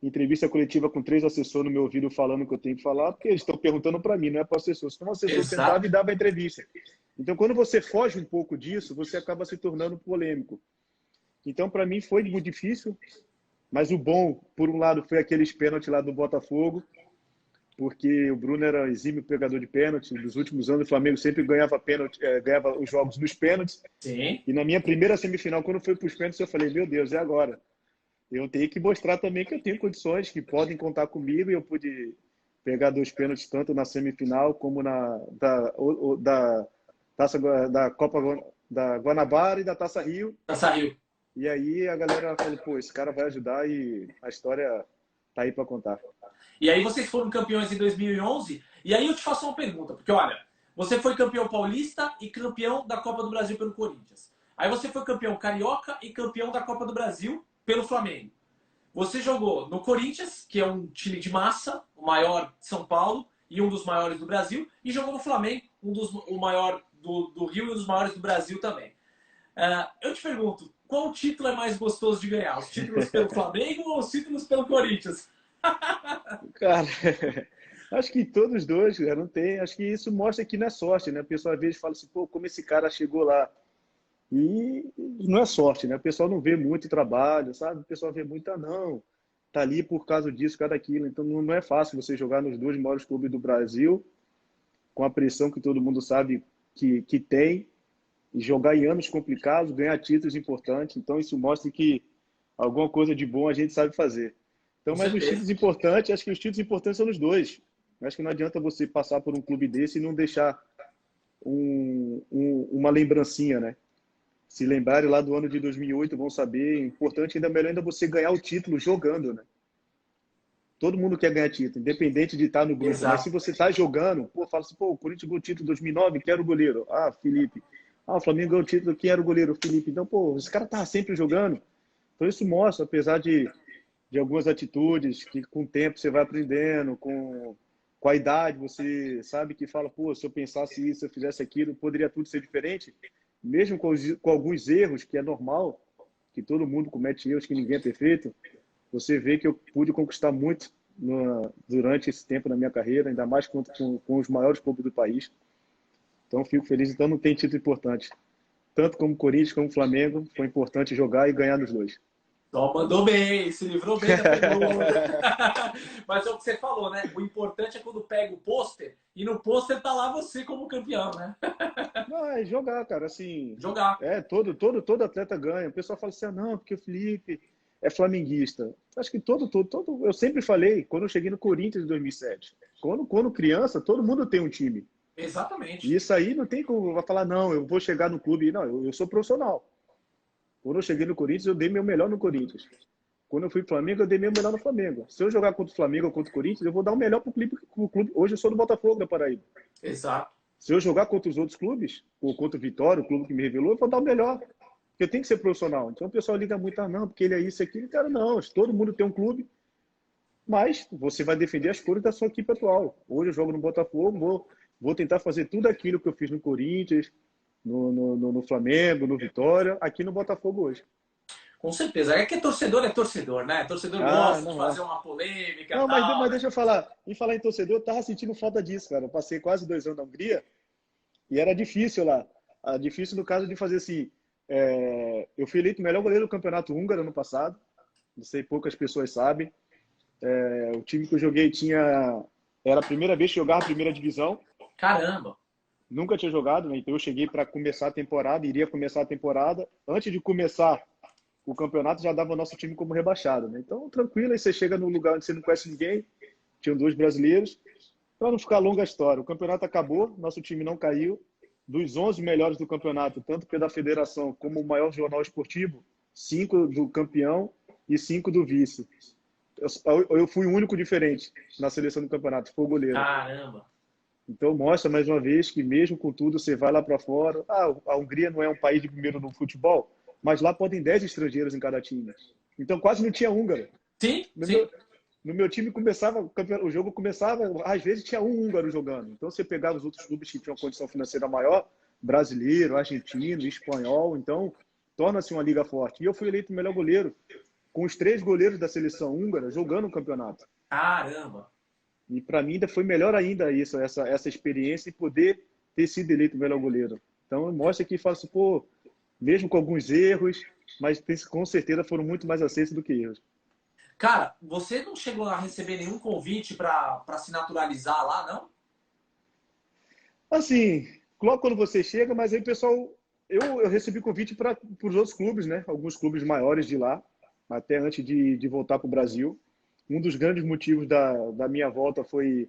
Speaker 2: entrevista coletiva com 3 assessores no meu ouvido falando o que eu tenho que falar, porque eles estão perguntando para mim, não é para o assessor. Se o assessor sentava
Speaker 1: Exato.
Speaker 2: e dava a entrevista. Então, quando você foge um pouco disso, você acaba se tornando polêmico. Então, para mim, foi muito difícil, mas o bom, por um lado, foi aqueles pênaltis lá do Botafogo, porque o Bruno era exímio pegador de pênalti. Nos últimos anos, o Flamengo sempre ganhava pênalti, ganhava os jogos nos pênaltis.
Speaker 1: Sim.
Speaker 2: E na minha primeira semifinal, quando foi para os pênaltis, eu falei, meu Deus, é agora. eu tenho que mostrar também que eu tenho condições, que podem contar comigo, e eu pude pegar 2 pênaltis tanto na semifinal como da taça da Copa da Guanabara e da Taça Rio.
Speaker 1: Saiu.
Speaker 2: E aí a galera falou, pô, esse cara vai ajudar e a história tá aí para contar.
Speaker 1: E aí vocês foram campeões em 2011. E aí eu te faço uma pergunta, porque olha, você foi campeão paulista e campeão da Copa do Brasil pelo Corinthians. Aí você foi campeão carioca e campeão da Copa do Brasil pelo Flamengo. Você jogou no Corinthians, que é um time de massa, o maior de São Paulo e um dos maiores do Brasil, e jogou no Flamengo, o maior do Rio e um dos maiores do Brasil também. Eu te pergunto, qual título é mais gostoso de ganhar? Os títulos pelo Flamengo ou os títulos pelo Corinthians?
Speaker 2: Cara, acho que todos os dois, cara, não tem. Acho que isso mostra que não é sorte, né? A pessoa às vezes fala assim, pô, como esse cara chegou lá. E não é sorte, né? O pessoal não vê muito trabalho, sabe? O pessoal vê muito, não. Tá ali por causa disso, cada daquilo. Então não é fácil você jogar nos 2 maiores clubes do Brasil, com a pressão que todo mundo sabe que tem, e jogar em anos complicados, ganhar títulos importantes. Então isso mostra que alguma coisa de bom a gente sabe fazer. Então,
Speaker 1: Com
Speaker 2: mas os
Speaker 1: certeza.
Speaker 2: títulos importantes, acho que os títulos importantes são os dois. Acho que não adianta você passar por um clube desse e não deixar uma lembrancinha, né? Se lembrarem lá do ano de 2008, vão saber. Importante, ainda melhor ainda você ganhar o título jogando, né? Todo mundo quer ganhar título, independente de estar no grupo. Mas se
Speaker 1: Exato.
Speaker 2: você está jogando, pô, fala assim, pô, o Corinthians ganhou o título em 2009, quem era o goleiro? Ah, Felipe. Ah, o Flamengo ganhou o título, quem era o goleiro? Felipe. Então, pô, esse cara tá sempre jogando. Então isso mostra, apesar de algumas atitudes que com o tempo você vai aprendendo, com a idade você sabe que fala, pô, se eu pensasse isso, se eu fizesse aquilo, poderia tudo ser diferente. Mesmo com alguns erros, que é normal, que todo mundo comete erros, que ninguém é perfeito, você vê que eu pude conquistar muito durante esse tempo na minha carreira, ainda mais com os maiores clubes do país. Então, fico feliz. Então, não tem título importante. Tanto como Corinthians como Flamengo, foi importante jogar e ganhar nos dois.
Speaker 1: Só mandou bem, se livrou bem da pergunta. Mas é o que você falou, né? O importante é quando pega o pôster e no pôster tá lá você como campeão, né?
Speaker 2: Não, é jogar, cara. Assim,
Speaker 1: Jogar.
Speaker 2: todo atleta ganha. O pessoal fala assim, ah, não, porque o Felipe é flamenguista. Acho que todo. Eu sempre falei, quando eu cheguei no Corinthians em 2007, quando criança, todo mundo tem um time. E
Speaker 1: Exatamente.
Speaker 2: isso aí não tem como vai falar, não, eu vou chegar no clube. Não, eu sou profissional. Quando eu cheguei no Corinthians, eu dei meu melhor no Corinthians. Quando eu fui pro Flamengo, eu dei meu melhor no Flamengo. Se eu jogar contra o Flamengo ou contra o Corinthians, eu vou dar o melhor pro clube. Hoje eu sou do Botafogo da Paraíba.
Speaker 1: Exato.
Speaker 2: Se eu jogar contra os outros clubes, ou contra o Vitória, o clube que me revelou, eu vou dar o melhor. Porque eu tenho que ser profissional. Então o pessoal liga muito, ah, não, porque ele é isso, aquilo. Cara, não, todo mundo tem um clube, mas você vai defender as cores da sua equipe atual. Hoje eu jogo no Botafogo, vou tentar fazer tudo aquilo que eu fiz no Corinthians, no Flamengo, no Vitória, aqui no Botafogo hoje.
Speaker 1: Com certeza. É que torcedor é torcedor, né? Torcedor
Speaker 2: Ah,
Speaker 1: gosta de
Speaker 2: não é.
Speaker 1: fazer uma polêmica e
Speaker 2: Não,
Speaker 1: tal,
Speaker 2: mas
Speaker 1: né?
Speaker 2: deixa eu falar. Em falar em torcedor, eu tava sentindo falta disso, cara. Eu passei quase 2 anos na Hungria e era difícil lá. Difícil no caso de fazer assim. Eu fui eleito o melhor goleiro do campeonato húngaro ano passado. Não sei, poucas pessoas sabem. O time que eu joguei era a primeira vez que jogava a primeira divisão.
Speaker 1: Caramba.
Speaker 2: Nunca tinha jogado, né? Então eu cheguei para começar a temporada, iria começar a temporada. Antes de começar o campeonato, já dava o nosso time como rebaixado, né? Então, tranquilo, aí você chega num lugar onde você não conhece ninguém, tinham 2 brasileiros. Para não ficar longa a história, o campeonato acabou, nosso time não caiu. Dos 11 melhores do campeonato, tanto pela federação como o maior jornal esportivo, 5 do campeão e 5 do vice. Eu fui o único diferente na seleção do campeonato, foi o goleiro.
Speaker 1: Caramba.
Speaker 2: Então mostra mais uma vez que mesmo com tudo você vai lá para fora. A Hungria não é um país de primeiro no futebol, mas lá podem 10 estrangeiros em cada time. Então quase não tinha húngaro.
Speaker 1: Sim,
Speaker 2: No
Speaker 1: sim.
Speaker 2: meu, no meu time começava, o jogo começava, às vezes tinha um húngaro jogando. Então você pegava os outros clubes que tinham condição financeira maior, brasileiro, argentino, espanhol, então torna-se uma liga forte. E eu fui eleito o melhor goleiro, com os 3 goleiros da seleção húngara jogando o campeonato.
Speaker 1: Caramba.
Speaker 2: E para mim ainda foi melhor ainda isso, essa experiência e poder ter sido eleito o melhor goleiro. Então mostra que fala assim, pô, mesmo com alguns erros, mas com certeza foram muito mais aceitos do que erros.
Speaker 1: Cara, você não chegou a receber nenhum convite para se naturalizar lá, não?
Speaker 2: Assim, logo quando você chega, mas aí pessoal, eu recebi convite para os outros clubes, né? Alguns clubes maiores de lá. até antes de voltar para o Brasil. Um dos grandes motivos da minha volta foi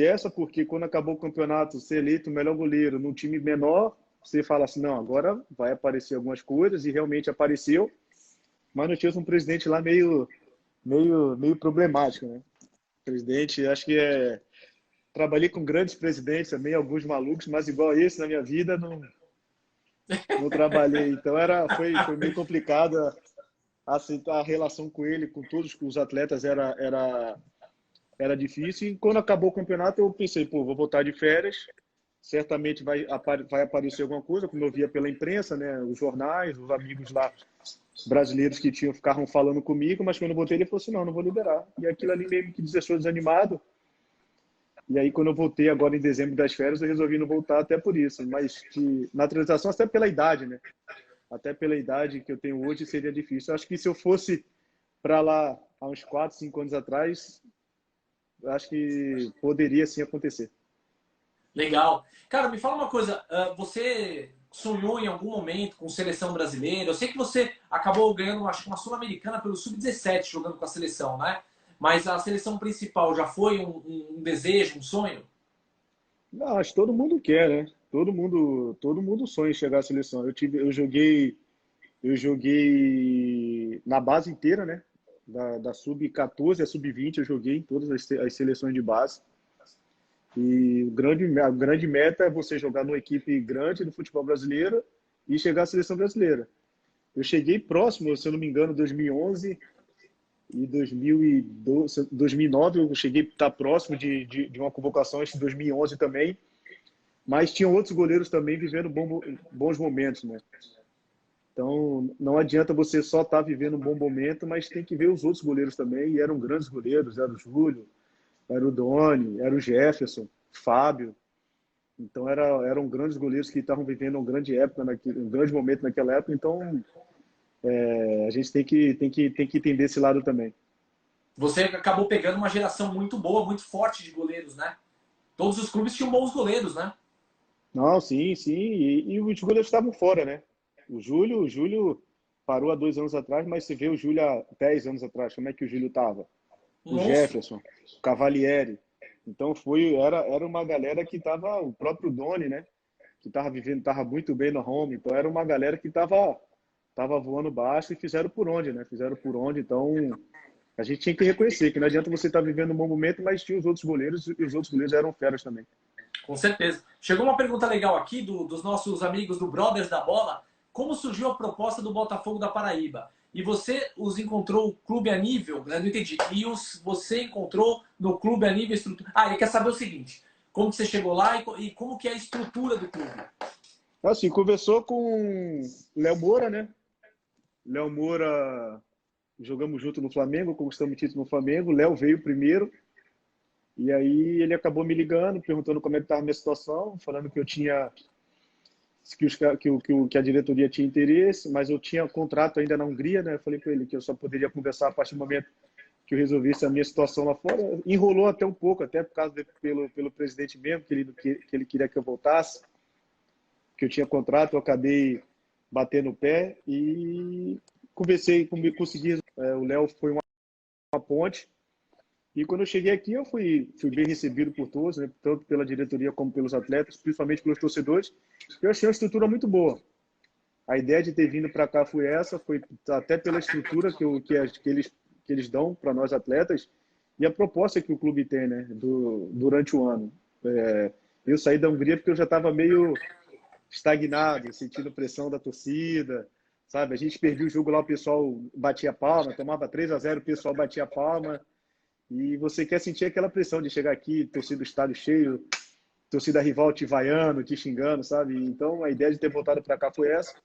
Speaker 2: essa, porque quando acabou o campeonato, ser eleito o melhor goleiro num time menor, você fala assim, não, agora vai aparecer algumas coisas, e realmente apareceu, mas nós tínhamos um presidente lá meio problemático, né? Presidente, acho que trabalhei com grandes presidentes também, alguns malucos, mas igual esse na minha vida, não trabalhei. Então foi meio complicado aceitar a relação com ele, com todos os atletas, era difícil. E quando acabou o campeonato, eu pensei, pô, vou voltar de férias, certamente vai aparecer alguma coisa, como eu via pela imprensa, né, os jornais, os amigos lá brasileiros que ficavam falando comigo, mas quando eu voltei ele falou assim, não vou liberar. E aquilo ali meio que deixou desanimado. E aí quando eu voltei agora em dezembro das férias, eu resolvi não voltar até por isso, mas que naturalização até pela idade, né? Até pela idade que eu tenho hoje seria difícil. Eu acho que se eu fosse para lá há uns 4, 5 anos atrás, eu acho que poderia sim acontecer.
Speaker 1: Legal. Cara, me fala uma coisa. Você sonhou em algum momento com seleção brasileira? Eu sei que você acabou ganhando, acho que uma Sul-Americana pelo Sub-17 jogando com a seleção, né? Mas a seleção principal já foi um desejo, um sonho?
Speaker 2: Não, acho que todo mundo quer, né? Todo mundo sonha em chegar à seleção. Eu joguei na base inteira, né? Da sub-14 a sub-20, eu joguei em todas as seleções de base. E a grande meta é você jogar numa equipe grande do futebol brasileiro e chegar à seleção brasileira. Eu cheguei próximo, se eu não me engano, 2011 e 2012, 2009, eu cheguei a estar próximo de uma convocação em 2011 também, mas tinham outros goleiros também vivendo bons momentos, né? Então, não adianta você só estar vivendo um bom momento, mas tem que ver os outros goleiros também, e eram grandes goleiros, era o Júlio, era o Doni, era o Jefferson, Fábio. Então, eram grandes goleiros que estavam vivendo uma grande época, um grande momento naquela época. Então, a gente tem que entender esse lado também.
Speaker 1: Você acabou pegando uma geração muito boa, muito forte de goleiros, né? Todos os clubes tinham bons goleiros, né?
Speaker 2: Não, sim, sim. E os goleiros estavam fora, né? O Júlio parou há 2 anos atrás, mas você vê o Júlio há 10 anos atrás, como é que o Júlio estava?
Speaker 1: Um
Speaker 2: O
Speaker 1: monstro.
Speaker 2: Jefferson, o Cavalieri. Então era uma galera que estava, o próprio Doni, né? Que estava vivendo, estava muito bem no home. Então era uma galera que tava voando baixo e fizeram por onde, né? Fizeram por onde. Então a gente tinha que reconhecer que não adianta você estar vivendo um bom momento, mas tinha os outros goleiros e os outros goleiros eram feras também.
Speaker 1: Com certeza. Chegou uma pergunta legal aqui dos nossos amigos do Brothers da Bola. Como surgiu a proposta do Botafogo da Paraíba? E você os encontrou o clube a nível, né? Não entendi. Você encontrou no clube a nível estrutura. Ah, ele quer saber o seguinte: como que você chegou lá e como que é a estrutura do clube?
Speaker 2: Assim, conversou com Léo Moura, né? Léo Moura, jogamos junto no Flamengo, conquistamos o título no Flamengo. Léo veio primeiro, e aí ele acabou me ligando, perguntando como é que estava a minha situação, falando que eu tinha que a diretoria tinha interesse, mas eu tinha contrato ainda na Hungria, né? Eu falei para ele que eu só poderia conversar a partir do momento que eu resolvesse a minha situação lá fora. Enrolou até um pouco, até por causa pelo presidente mesmo, que ele queria que eu voltasse, que eu tinha contrato, eu acabei batendo o pé e conversei, consegui. O Léo foi uma ponte. E quando eu cheguei aqui, eu fui bem recebido por todos, né? Tanto pela diretoria como pelos atletas, principalmente pelos torcedores. Eu achei uma estrutura muito boa. A ideia de ter vindo para cá foi até pela estrutura que eles dão para nós atletas e a proposta que o clube tem, né, durante o ano. Eu saí da Hungria porque eu já estava meio estagnado, sentindo pressão da torcida, sabe? A gente perdia o jogo lá, o pessoal batia palma, tomava 3-0, o pessoal batia palma. E você quer sentir aquela pressão de chegar aqui, torcida do estádio cheio, torcida rival te vaiando, te xingando, sabe? Então a ideia de ter voltado para cá foi essa,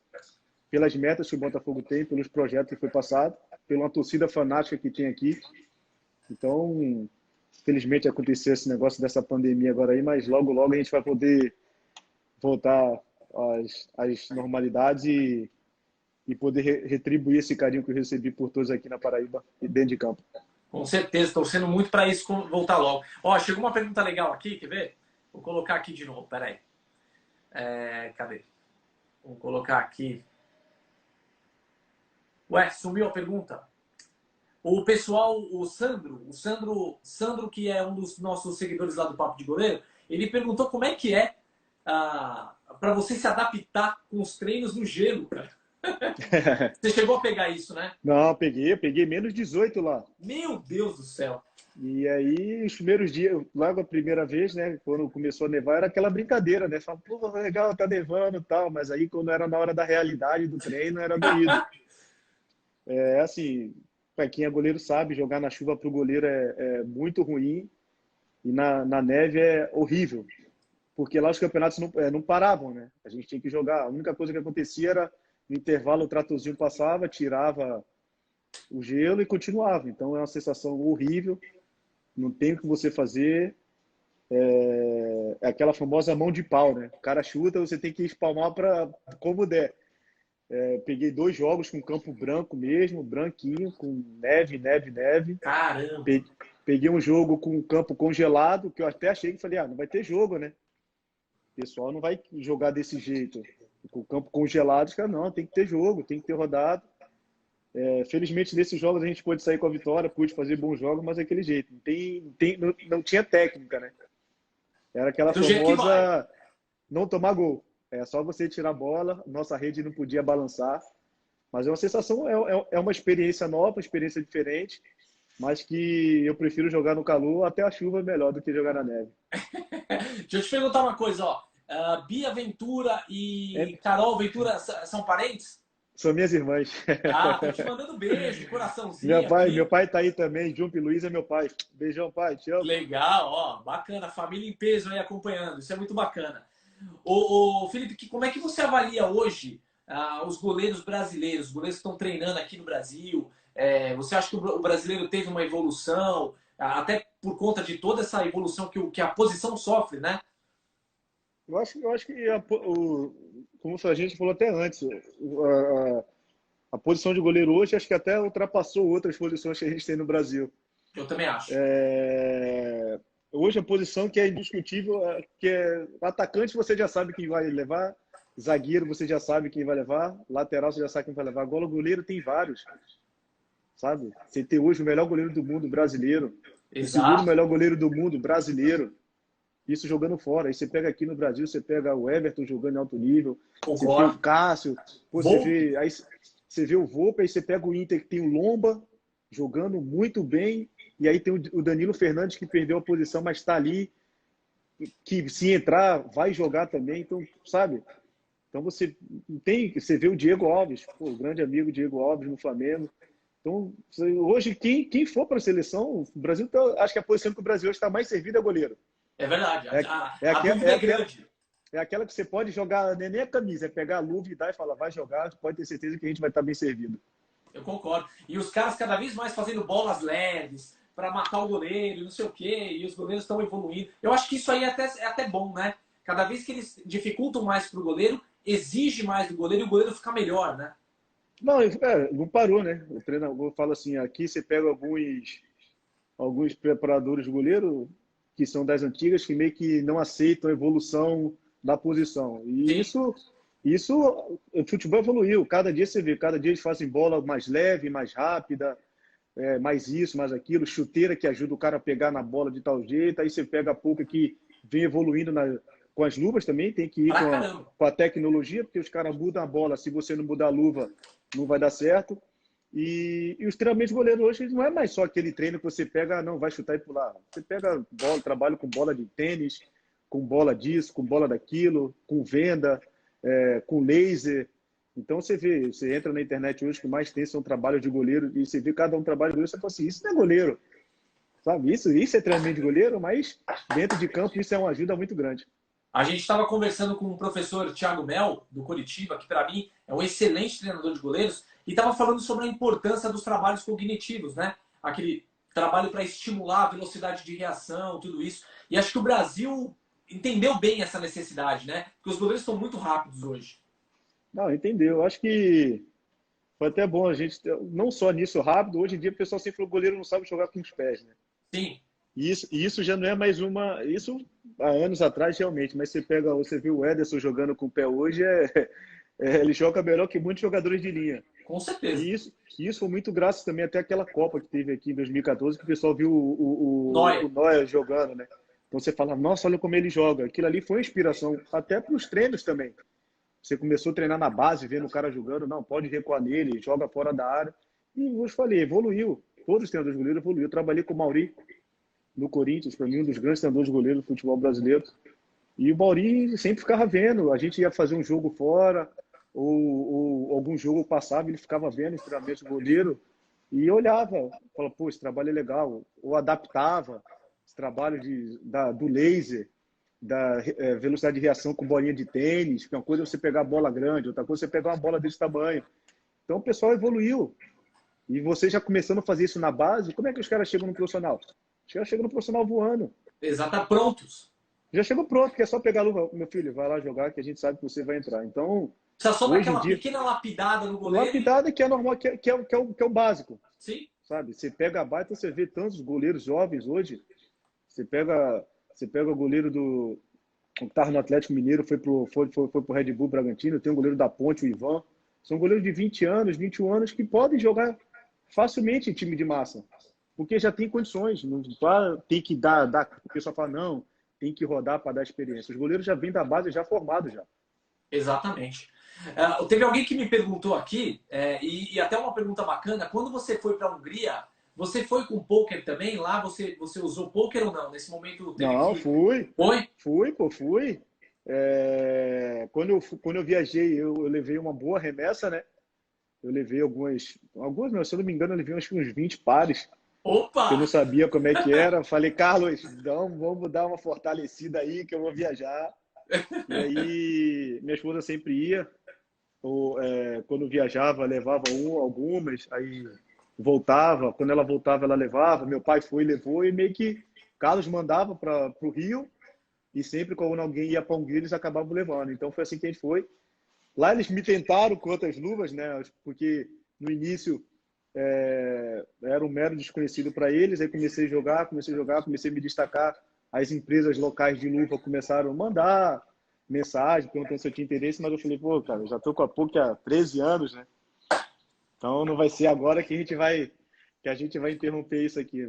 Speaker 2: pelas metas que o Botafogo tem, pelos projetos que foi passado, pela uma torcida fanática que tem aqui. Então, felizmente aconteceu esse negócio dessa pandemia agora aí, mas logo logo a gente vai poder voltar às normalidades e poder retribuir esse carinho que eu recebi por todos aqui na Paraíba e dentro de campo.
Speaker 1: Com certeza, torcendo muito para isso voltar logo. Ó, chegou uma pergunta legal aqui, quer ver? Vou colocar aqui de novo, peraí. Cadê? Vou colocar aqui. Ué, sumiu a pergunta. O pessoal, o Sandro, que é um dos nossos seguidores lá do Papo de Goleiro, ele perguntou como é que é para você se adaptar com os treinos no gelo, cara. Você chegou a pegar isso, né?
Speaker 2: Não, peguei menos 18 lá.
Speaker 1: Meu Deus do céu.
Speaker 2: E aí, os primeiros dias, logo a primeira vez, né, quando começou a nevar, era aquela brincadeira, né? Fala, pô, legal, tá nevando e tal, mas aí quando era na hora da realidade do treino, era doído. É assim, para quem é goleiro sabe, jogar na chuva para o goleiro é muito ruim e na neve é horrível, porque lá os campeonatos não paravam, né? A gente tinha que jogar. A única coisa que acontecia era no intervalo o tratorzinho passava, tirava o gelo e continuava. Então é uma sensação horrível, não tem o que você fazer. É aquela famosa mão de pau, né? O cara chuta, você tem que espalmar para como der. Peguei 2 jogos com campo branco mesmo, branquinho, com neve, neve, neve.
Speaker 1: Caramba.
Speaker 2: Peguei um jogo com campo congelado, que eu até achei que falei, não vai ter jogo, né? O pessoal não vai jogar desse jeito. Com o campo congelado, os caras, não, tem que ter jogo, tem que ter rodado. Felizmente, nesses jogos a gente pôde sair com a vitória, pude fazer bons jogos, mas é aquele jeito. Não tinha técnica, né? Era aquela
Speaker 1: Do jeito que vai.
Speaker 2: famosa não tomar gol. É só você tirar a bola, nossa rede não podia balançar. Mas é uma sensação, é uma experiência nova, uma experiência diferente, mas que eu prefiro jogar no calor, até a chuva é melhor do que jogar na neve.
Speaker 1: Deixa eu te perguntar uma coisa, ó. Bia Ventura
Speaker 2: É,
Speaker 1: e Carol Ventura são parentes?
Speaker 2: são minhas irmãs.
Speaker 1: Ah, tô te mandando beijo, coraçãozinho
Speaker 2: Meu
Speaker 1: aqui.
Speaker 2: pai tá aí também, João e Luiz é meu pai. Beijão, pai, te amo.
Speaker 1: Legal, ó, bacana. Família em peso aí acompanhando, isso é muito bacana. Ô Felipe, como é que você avalia hoje os goleiros brasileiros, os goleiros que estão treinando aqui no Brasil? Você acha que o brasileiro teve uma evolução, até por conta de toda essa evolução que a posição sofre, né?
Speaker 2: Eu acho que, como a gente falou até antes, a posição de goleiro hoje acho que até ultrapassou outras posições que a gente tem no Brasil.
Speaker 1: Eu também acho.
Speaker 2: Hoje a posição que é indiscutível, que é atacante você já sabe quem vai levar, zagueiro você já sabe quem vai levar, lateral você já sabe quem vai levar. Agora o goleiro tem vários, sabe? Você tem hoje o melhor goleiro do mundo brasileiro, o segundo
Speaker 1: Exato,
Speaker 2: melhor goleiro do mundo brasileiro, isso jogando fora. Aí você pega aqui no Brasil, você pega o Everton jogando em alto nível, você tem o
Speaker 1: concordo.
Speaker 2: Cássio,
Speaker 1: Volpe.
Speaker 2: aí você vê o Volpe, aí você pega o Inter que tem o Lomba jogando muito bem, e aí tem o Danilo Fernandes que perdeu a posição, mas está ali, que se entrar vai jogar também, então, sabe? Então você vê o Diego Alves, pô, o grande amigo Diego Alves no Flamengo. Então, hoje, quem for para a seleção, o Brasil acho que a posição que o Brasil hoje está mais servida é goleiro.
Speaker 1: É verdade,
Speaker 2: É,
Speaker 1: a dúvida é grande.
Speaker 2: é aquela que você pode jogar, nem a camisa, é pegar a luva e dar e falar, vai jogar, pode ter certeza que a gente vai estar bem servido.
Speaker 1: Eu concordo. E os caras cada vez mais fazendo bolas leves para matar o goleiro, não sei o quê, e os goleiros estão evoluindo. Eu acho que isso aí é até bom, né? Cada vez que eles dificultam mais para o goleiro, exige mais do goleiro e o goleiro fica melhor, né?
Speaker 2: Não parou, né? O treinador fala assim, aqui você pega alguns preparadores de goleiro que são das antigas, que meio que não aceitam a evolução da posição. E
Speaker 1: Sim.
Speaker 2: isso o futebol evoluiu. Cada dia você vê, cada dia eles fazem bola mais leve, mais rápida, mais isso, mais aquilo, chuteira que ajuda o cara a pegar na bola de tal jeito. Aí você pega a pouco que vem evoluindo com as luvas também, tem que ir com a tecnologia, porque os caras mudam a bola. Se você não mudar a luva, não vai dar certo. E os treinamentos de goleiro hoje não é mais só aquele treino que você pega, não, vai chutar e pular. Você pega bola, trabalha com bola de tênis, com bola disso, com bola daquilo, com venda, com laser. Então você entra na internet hoje, o que mais tem são trabalhos de goleiro, e você vê cada um trabalho de goleiro, você fala assim, isso não é goleiro. Sabe? Isso é treinamento de goleiro, mas dentro de campo isso é uma ajuda muito grande.
Speaker 1: A gente estava conversando com o professor Thiago Mel, do Coritiba, que para mim é um excelente treinador de goleiros, e estava falando sobre a importância dos trabalhos cognitivos, né? Aquele trabalho para estimular a velocidade de reação, tudo isso. E acho que o Brasil entendeu bem essa necessidade, né? Porque os goleiros estão muito rápidos hoje.
Speaker 2: Não, entendeu. Acho que foi até bom a gente, não só nisso rápido, hoje em dia o pessoal sempre falou que o goleiro não sabe jogar com os pés, né?
Speaker 1: Sim.
Speaker 2: E isso já não é mais uma. Isso há anos atrás, realmente, mas você vê o Ederson jogando com o pé hoje, ele joga melhor que muitos jogadores de linha.
Speaker 1: Com certeza.
Speaker 2: E isso foi muito graças também até aquela Copa que teve aqui em 2014, que o pessoal viu o
Speaker 1: Neuer.
Speaker 2: Neuer jogando, né? Então você fala, nossa, olha como ele joga. Aquilo ali foi uma inspiração até para os treinos também. Você começou a treinar na base, vendo o cara jogando, não, pode recuar nele, joga fora da área. E eu te falei, evoluiu. Todos os treinadores de goleiro evoluíram. Eu trabalhei com o Mauri no Corinthians, para mim, um dos grandes treinadores de goleiro do futebol brasileiro. E o Mauri sempre ficava vendo. A gente ia fazer um jogo fora, ou algum jogo passava, ele ficava vendo os treinamentos do goleiro e olhava, falava, pô, esse trabalho é legal. Ou adaptava esse trabalho do laser, da velocidade de reação com bolinha de tênis, que uma coisa é você pegar a bola grande, outra coisa é você pegar uma bola desse tamanho. Então o pessoal evoluiu. E você já começando a fazer isso na base, como é que os caras chegam no profissional? Os caras chegam no profissional voando.
Speaker 1: Exato, prontos.
Speaker 2: Já chegou pronto, que é só pegar a luva. Meu filho, vai lá jogar que a gente sabe que você vai entrar. Então,
Speaker 1: Precisa só dar
Speaker 2: hoje em
Speaker 1: aquela
Speaker 2: dia,
Speaker 1: pequena lapidada no goleiro.
Speaker 2: lapidada que é normal, que é o básico.
Speaker 1: Sim.
Speaker 2: Sabe? Você pega a baita, você vê tantos goleiros jovens hoje. Você pega o goleiro do que estava no Atlético Mineiro, foi pro Red Bull Bragantino, tem um goleiro da Ponte, o Ivan. São goleiros de 20 anos, 21 anos que podem jogar facilmente em time de massa. Porque já tem condições. Não tem que dar. O pessoal fala, não, tem que rodar para dar experiência. Os goleiros já vêm da base já formados já.
Speaker 1: Exatamente. Teve alguém que me perguntou aqui, e até uma pergunta bacana, quando você foi para a Hungria, você foi com poker também? Lá você usou poker ou não? Nesse momento teve
Speaker 2: Não,
Speaker 1: que...
Speaker 2: fui.
Speaker 1: Foi?
Speaker 2: Fui. Quando eu viajei, eu levei uma boa remessa, né? Eu levei algumas, não, se eu não me engano, eu levei acho que uns 20 pares. Eu
Speaker 1: Opa!
Speaker 2: não sabia como é que era. Falei, Carlos, então vamos dar uma fortalecida aí que eu vou viajar. E aí, minha esposa sempre ia. Quando viajava, levava algumas, aí voltava. Quando ela voltava, ela levava. Meu pai foi e levou. E meio que Carlos mandava para o Rio. E sempre quando alguém ia para a Hungria, eles acabavam levando. Então foi assim que a gente foi. Lá eles me tentaram com outras luvas, né? Porque no início era um mero desconhecido para eles. Aí comecei a jogar, comecei a me destacar. As empresas locais de luva começaram a mandar mensagem, perguntando se eu tinha interesse, mas eu falei, pô, cara, eu já tô com a PUC há 13 anos, né? Então não vai ser agora que a gente vai interromper isso aqui.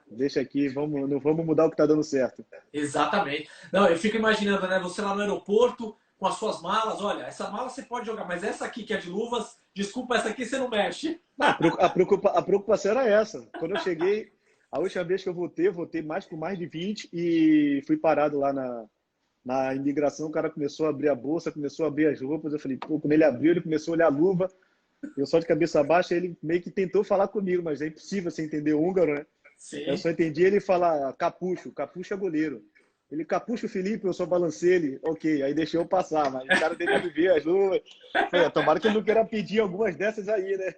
Speaker 2: Deixa aqui, não vamos mudar o que tá dando certo.
Speaker 1: Exatamente. Não, eu fico imaginando, né? Você lá no aeroporto, com as suas malas, olha, essa mala você pode jogar, mas essa aqui que é de luvas, desculpa, essa aqui você não mexe.
Speaker 2: Não, a preocupação era essa. Quando eu cheguei, a última vez que eu voltei por mais de 20 e fui parado lá na imigração. O cara começou a abrir a bolsa, começou a abrir as roupas. Eu falei, pô, quando ele abriu, ele começou a olhar a luva. Eu só de cabeça baixa, ele meio que tentou falar comigo, mas é impossível você entender húngaro, né? Eu
Speaker 1: Sim.
Speaker 2: só entendi ele falar capucho é goleiro. Ele, capucho Felipe, eu só balancei ele. Ok, aí deixou eu passar, mas o cara teve que ver as luvas. Tomara que ele não queira pedir algumas dessas aí, né?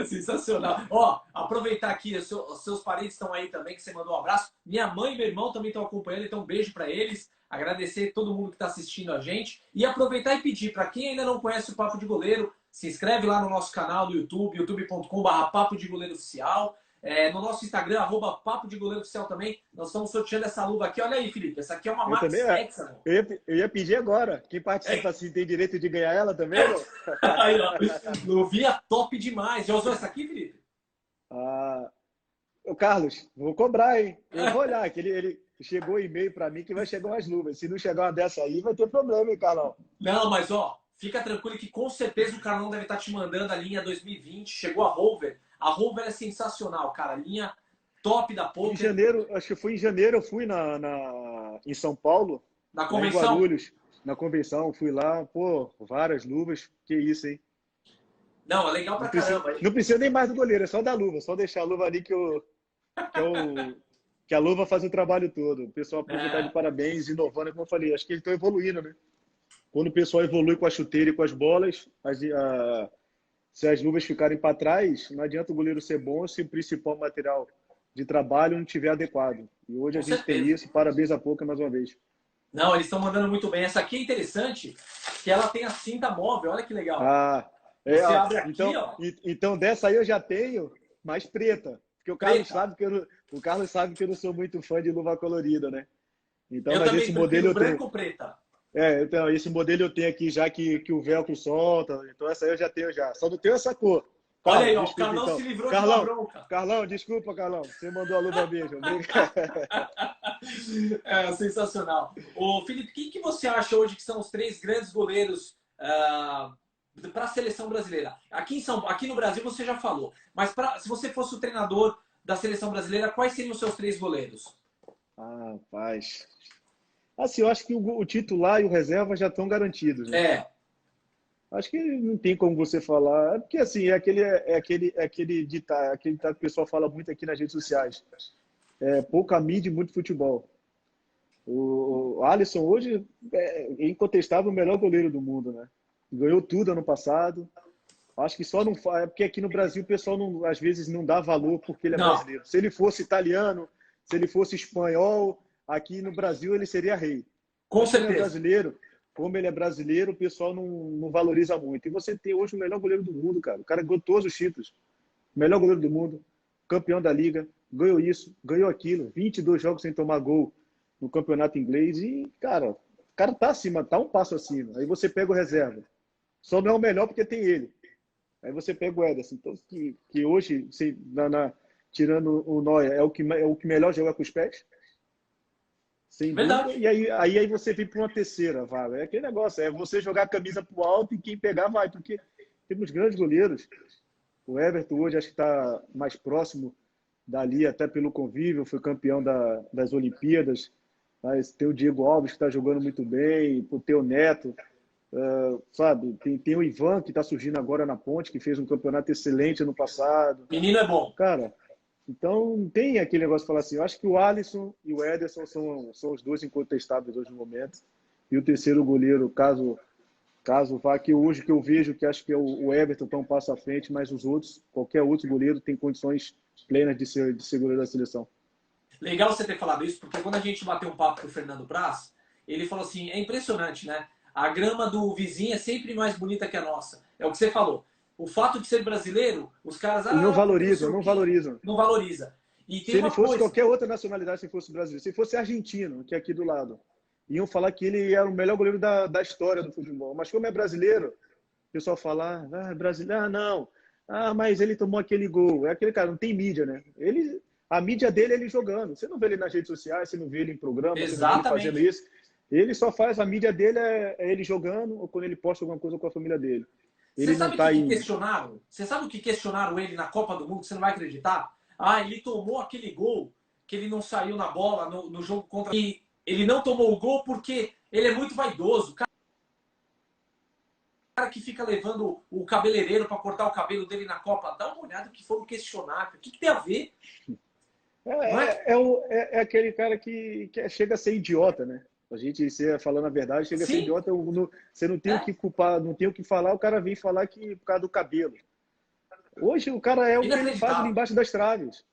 Speaker 1: Sensacional. Ó, aproveitar aqui, os seus parentes estão aí também, que você mandou um abraço. Minha mãe e meu irmão também estão acompanhando, então um beijo para eles. Agradecer todo mundo que está assistindo a gente. E aproveitar e pedir, para quem ainda não conhece o Papo de Goleiro, se inscreve lá no nosso canal do YouTube, youtube.com/, Papo de Goleiro Oficial. No nosso Instagram, @Papo de Goleiro Oficial também. Nós estamos sorteando essa luva aqui. Olha aí, Felipe. Essa aqui é uma
Speaker 2: Eu
Speaker 1: Max
Speaker 2: também,
Speaker 1: Hexagon.
Speaker 2: eu ia pedir agora. Quem participa assim tem direito de ganhar ela também, não?
Speaker 1: Aí, ó. Luvinha top demais. Já usou essa aqui, Felipe?
Speaker 2: Ah, ô Carlos, vou cobrar, hein? Eu vou olhar, que ele chegou e-mail para mim que vai chegar umas luvas. Se não chegar uma dessa aí, vai ter problema, hein, Carlão?
Speaker 1: Não, mas ó, fica tranquilo que com certeza o Carlão deve estar te mandando a linha 2020. Chegou a Rover. A Rover é sensacional, cara. Linha top da
Speaker 2: Em
Speaker 1: Poker.
Speaker 2: janeiro, acho que foi em janeiro, eu fui em São Paulo,
Speaker 1: Na
Speaker 2: lá em
Speaker 1: convenção.
Speaker 2: Guarulhos, na convenção, fui lá, pô, várias luvas, que isso, hein?
Speaker 1: Não, é legal pra caramba.
Speaker 2: Não precisa nem mais do goleiro, é só da luva, só deixar a luva ali que a luva faz o trabalho todo. O pessoal aproveitar de parabéns, inovando, como eu falei, acho que eles estão evoluindo, né? Quando o pessoal evolui com a chuteira e com as bolas, se as luvas ficarem para trás, não adianta o goleiro ser bom se o principal material de trabalho não estiver adequado. E hoje
Speaker 1: Com
Speaker 2: a gente tem
Speaker 1: certeza.
Speaker 2: isso, parabéns a Poker mais uma vez.
Speaker 1: Não, eles estão mandando muito bem. Essa aqui é interessante, que ela tem a cinta móvel. Olha que legal.
Speaker 2: Ah,
Speaker 1: Você abre aqui,
Speaker 2: então,
Speaker 1: ó.
Speaker 2: então dessa aí eu já tenho, mas preta. Porque o Carlos sabe que eu não sou muito fã de luva colorida, né? Então,
Speaker 1: Eu
Speaker 2: mas
Speaker 1: também
Speaker 2: esse
Speaker 1: prefiro
Speaker 2: modelo eu tenho.
Speaker 1: branco ou preta.
Speaker 2: Então, esse modelo eu tenho aqui já que o velcro solta, então essa aí eu já tenho já. Só não tenho essa cor.
Speaker 1: Olha
Speaker 2: Carlos,
Speaker 1: aí, ó, o
Speaker 2: desculpa
Speaker 1: Carlão
Speaker 2: então.
Speaker 1: se livrou de uma
Speaker 2: Carlão,
Speaker 1: bronca.
Speaker 2: Carlão, desculpa, Carlão. Você mandou a luva mesmo.
Speaker 1: É, sensacional. Ô, Felipe, quem que você acha hoje que são os três grandes goleiros para a seleção brasileira? Aqui no Brasil você já falou, mas se você fosse o treinador da seleção brasileira, quais seriam os seus três goleiros?
Speaker 2: Ah, rapaz. Assim, eu acho que o titular e o reserva já estão garantidos, né?
Speaker 1: É,
Speaker 2: Acho que não tem como você falar. É porque, assim, é aquele ditado que o pessoal fala muito aqui nas redes sociais. É pouca mídia e muito futebol. O Alisson hoje é incontestável o melhor goleiro do mundo, né? Ganhou tudo ano passado. Acho que só não faz. É porque aqui no Brasil o pessoal não, às vezes não dá valor porque ele é
Speaker 1: não,
Speaker 2: brasileiro. Se ele fosse italiano, se ele fosse espanhol, aqui no Brasil ele seria rei.
Speaker 1: com
Speaker 2: Mas
Speaker 1: certeza.
Speaker 2: como ele é brasileiro, o pessoal não valoriza muito. E você tem hoje o melhor goleiro do mundo, cara. O cara ganhou todos os títulos. Melhor goleiro do mundo, campeão da liga, ganhou isso, ganhou aquilo, 22 jogos sem tomar gol no campeonato inglês e, cara, o cara tá acima, tá um passo acima. Aí você pega o reserva. Só não é o melhor porque tem ele. Aí você pega o Ederson, então, que hoje, tirando o Neuer, é o que melhor joga com os pés, sem dúvida.
Speaker 1: Verdade.
Speaker 2: E aí você vem para uma terceira vaga. É aquele negócio, é você jogar a camisa pro alto e quem pegar vai, porque temos grandes goleiros. O Everton hoje acho que está mais próximo dali, até pelo convívio, foi campeão das Olimpíadas. Mas tem o Diego Alves que está jogando muito bem, tem o Neto, sabe? Tem o Ivan que está surgindo agora na Ponte, que fez um campeonato excelente ano passado.
Speaker 1: Menino é bom.
Speaker 2: Cara, então tem aquele negócio de falar assim, eu acho que o Alisson e o Ederson são os dois incontestáveis hoje no momento. E o terceiro goleiro, caso vá, que hoje que eu vejo, que acho que é o Everton está um passo à frente, mas os outros, qualquer outro goleiro tem condições plenas de ser goleiro da seleção.
Speaker 1: Legal você ter falado isso, porque quando a gente bateu um papo com o Fernando Praz, ele falou assim, é impressionante, né? A grama do vizinho é sempre mais bonita que a nossa. É o que você falou. O fato de ser brasileiro, os caras,
Speaker 2: E não
Speaker 1: porque não sei
Speaker 2: valorizam,
Speaker 1: o
Speaker 2: não
Speaker 1: quê,
Speaker 2: valorizam.
Speaker 1: não valoriza. E tem
Speaker 2: Se ele
Speaker 1: uma
Speaker 2: fosse
Speaker 1: coisa,
Speaker 2: qualquer outra nacionalidade, se fosse brasileiro, se fosse argentino, que é aqui do lado, iam falar que ele era o melhor goleiro da história do futebol. Mas como é brasileiro, o pessoal fala, brasileiro, não. Mas ele tomou aquele gol. É aquele cara, não tem mídia, né? A mídia dele é ele jogando. Você não vê ele nas redes sociais, você não vê ele em programa, você não vê ele fazendo
Speaker 1: exatamente.
Speaker 2: isso. Ele só faz, a mídia dele é ele jogando ou quando ele posta alguma coisa com a família dele.
Speaker 1: Você
Speaker 2: Ele não
Speaker 1: sabe o que,
Speaker 2: tá
Speaker 1: que
Speaker 2: em.
Speaker 1: questionaram? Você sabe o que questionaram ele na Copa do Mundo? Você não vai acreditar. Ah, ele tomou aquele gol que ele não saiu na bola no jogo contra. E ele não tomou o gol porque ele é muito vaidoso. O cara que fica levando o cabeleireiro para cortar o cabelo dele na Copa. Dá uma olhada que foram questionar. O que tem a ver?
Speaker 2: É,
Speaker 1: Não é?
Speaker 2: aquele cara que chega a ser idiota, né? A gente, falando a verdade, chega a ser
Speaker 1: Sim,
Speaker 2: idiota. Você não tem o
Speaker 1: é
Speaker 2: que culpar, não tem o que falar, o cara vem falar que por causa do cabelo. Hoje o cara é o que ele faz ali
Speaker 1: inacreditável.
Speaker 2: embaixo das traves.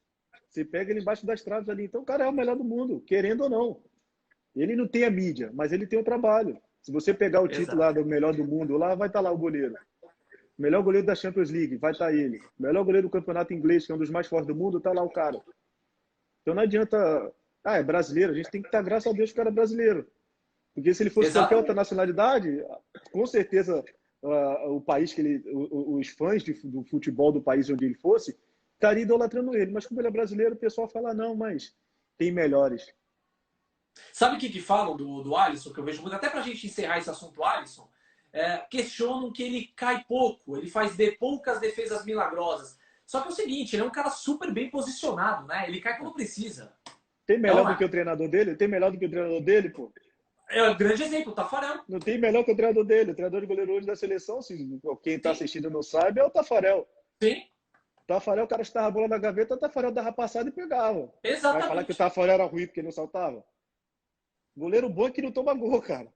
Speaker 2: Você pega ele embaixo das traves ali. Então o cara é o melhor do mundo, querendo ou não. Ele não tem a mídia, mas ele tem o trabalho. Se você pegar o título lá
Speaker 1: Exato.
Speaker 2: do melhor do mundo, lá vai estar lá o goleiro. Melhor goleiro da Champions League, vai estar ele. Melhor goleiro do campeonato inglês, que é um dos mais fortes do mundo, está lá o cara. Então não adianta. É brasileiro, a gente tem que estar, graças a Deus, que o cara é brasileiro. Porque se ele fosse qualquer outra
Speaker 1: Exatamente.
Speaker 2: nacionalidade, com certeza o país que os fãs do futebol do país onde ele fosse, estariam idolatrando ele. Mas como ele é brasileiro, o pessoal fala, não, mas tem melhores.
Speaker 1: Sabe o que falam do Alisson, que eu vejo muito, até pra gente encerrar esse assunto Alisson, questionam que ele cai pouco, ele faz poucas defesas milagrosas. Só que é o seguinte, ele é um cara super bem posicionado, né? Ele cai quando precisa.
Speaker 2: Tem
Speaker 1: É ou
Speaker 2: melhor
Speaker 1: não
Speaker 2: do que
Speaker 1: é?
Speaker 2: o treinador dele? Tem melhor do que o treinador dele, pô?
Speaker 1: É um grande exemplo, o Tafarel.
Speaker 2: Não tem melhor que o treinador dele. O treinador de goleiro hoje da seleção, se quem está
Speaker 1: Sim,
Speaker 2: assistindo não sabe, é o Tafarel.
Speaker 1: sim,
Speaker 2: O Tafarel, o cara estava a bola na gaveta, o Tafarel dava passada e pegava. Vai falar que o
Speaker 1: exatamente.
Speaker 2: Tafarel era ruim porque não saltava? Goleiro bom é que não toma gol, cara.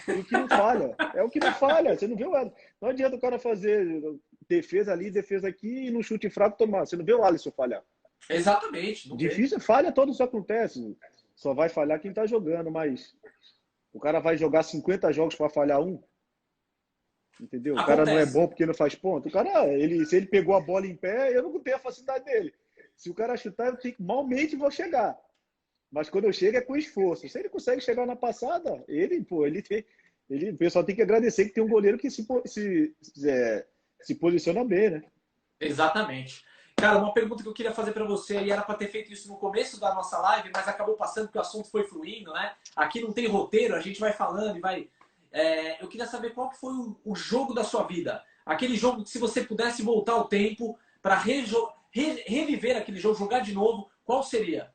Speaker 2: E o que não falha. É o que não falha. Você não vê o Alisson. Não adianta o cara fazer defesa ali, defesa aqui e no chute fraco tomar. Você não vê o Alisson falhar.
Speaker 1: Exatamente, não vê.
Speaker 2: Difícil, falha, todos acontece. Só vai falhar quem tá jogando, mas o cara vai jogar 50 jogos para falhar um. Entendeu? O cara não é
Speaker 1: Acontece.
Speaker 2: bom porque não faz ponto. O cara, se ele pegou a bola em pé, eu não tenho a facilidade dele. Se o cara chutar, malmente vou chegar. Mas quando eu chego é com esforço. Se ele consegue chegar na passada, O pessoal tem que agradecer que tem um goleiro que se posiciona bem, né?
Speaker 1: Exatamente. Cara, uma pergunta que eu queria fazer para você, e era para ter feito isso no começo da nossa live, mas acabou passando porque o assunto foi fluindo, né? Aqui não tem roteiro, a gente vai falando e vai. Eu queria saber qual que foi o jogo da sua vida. Aquele jogo que, se você pudesse voltar ao tempo para reviver aquele jogo, jogar de novo, qual seria?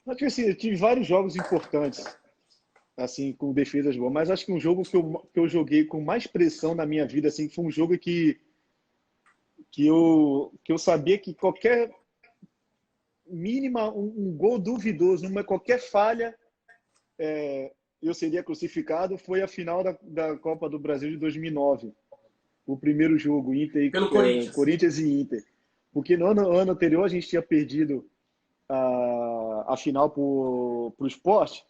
Speaker 2: Acho que assim, eu tive vários jogos importantes, assim, com defesas boas, mas acho que um jogo que eu joguei com mais pressão na minha vida, assim, foi um jogo que eu sabia que qualquer mínima, um gol duvidoso, qualquer falha, eu seria crucificado, foi a final da Copa do Brasil de 2009. O primeiro jogo,
Speaker 1: Pelo Corinthians.
Speaker 2: Corinthians e Inter. Porque no ano anterior a gente tinha perdido a final para o Sport,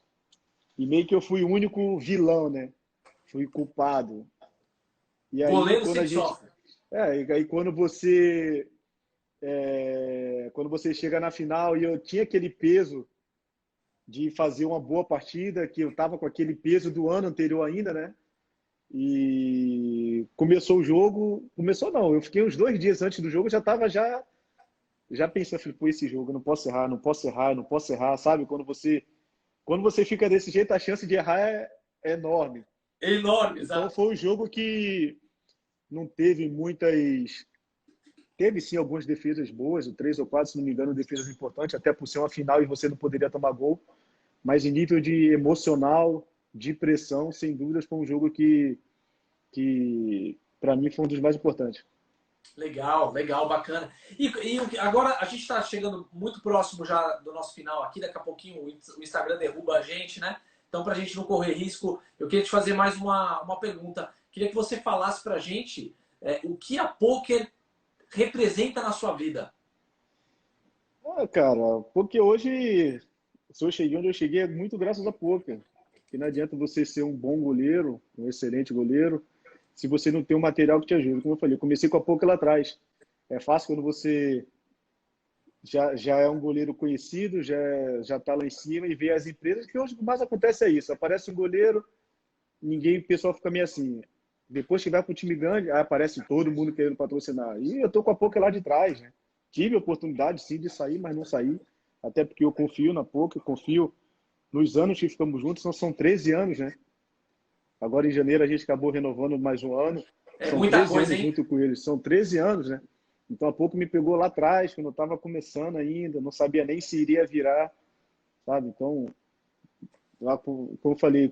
Speaker 2: e meio que eu fui o único vilão, né? Fui culpado. E aí,
Speaker 1: Goleiro
Speaker 2: quando a
Speaker 1: sempre
Speaker 2: gente.
Speaker 1: sofre.
Speaker 2: E aí quando você chega na final, e eu tinha aquele peso de fazer uma boa partida, que eu estava com aquele peso do ano anterior ainda, né? E começou o jogo, começou não, eu fiquei uns 2 dias antes do jogo, já pensando, falei, pô, esse jogo, eu não posso errar, não posso errar, não posso errar, sabe? Quando você fica desse jeito, a chance de errar é enorme.
Speaker 1: É enorme,
Speaker 2: Então
Speaker 1: exato.
Speaker 2: foi um jogo que não teve muitas. Teve sim algumas defesas boas, 3 ou 4, se não me engano, defesas importantes, até por ser uma final e você não poderia tomar gol. Mas em nível de emocional, de pressão, sem dúvidas, foi um jogo que para mim foi um dos mais importantes.
Speaker 1: Legal, legal, bacana. Agora a gente está chegando muito próximo já do nosso final aqui. Daqui a pouquinho o Instagram derruba a gente, né? Então, para a gente não correr risco, eu queria te fazer mais uma pergunta. Queria que você falasse para a gente o que a poker representa na sua vida.
Speaker 2: Cara, porque hoje, se eu cheguei onde eu cheguei, é muito graças a poker. Que não adianta você ser um bom goleiro, um excelente goleiro, se você não tem um material que te ajude. Como eu falei, eu comecei com a poker lá atrás. É fácil quando você já é um goleiro conhecido, já está lá em cima e vê as empresas, que hoje o que mais acontece é isso. Aparece um goleiro, o pessoal fica meio assim. Depois que vai para o time grande, aí aparece todo mundo querendo patrocinar. E eu tô com a poker lá de trás, né? Tive a oportunidade sim de sair, mas não saí. Até porque eu confio na poker, confio nos anos que ficamos juntos, são 13 anos, né? Agora em janeiro a gente acabou renovando mais um ano.
Speaker 1: É
Speaker 2: São
Speaker 1: muita
Speaker 2: 13
Speaker 1: coisa,
Speaker 2: anos
Speaker 1: hein?
Speaker 2: junto com eles, são 13 anos, né? Então a pouco me pegou lá atrás, quando eu estava começando ainda, não sabia nem se iria virar, sabe? Então, lá, como eu falei,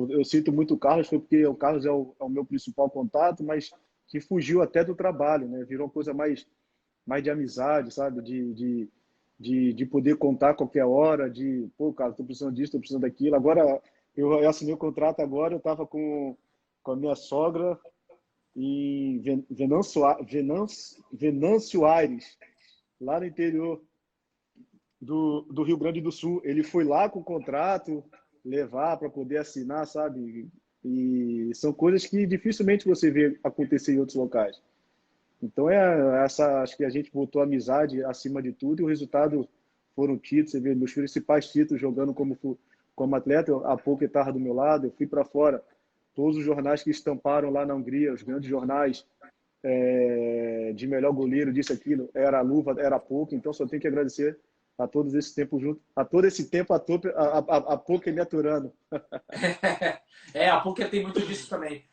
Speaker 2: eu sinto muito o Carlos, foi porque o Carlos é o meu principal contato, mas que fugiu até do trabalho, né? Virou uma coisa mais de amizade, sabe? De poder contar a qualquer hora, pô, cara, tô precisando disso, tô precisando daquilo. Agora, eu assinei o contrato agora, eu tava com a minha sogra em Venâncio Aires, lá no interior do Rio Grande do Sul. Ele foi lá com o contrato, levar para poder assinar, sabe? E são coisas que dificilmente você vê acontecer em outros locais. Então, acho que a gente botou a amizade acima de tudo e o resultado foram títulos. Você vê meus principais títulos jogando como atleta, a pouco estava do meu lado, eu fui para fora. Todos os jornais que estamparam lá na Hungria, os grandes jornais de melhor goleiro, disso, aquilo, era a luva, era a pouco. Então, só tenho que agradecer a todos esse tempo junto, a todo esse tempo a pouco me aturando.
Speaker 1: A Poker tem muito disso também.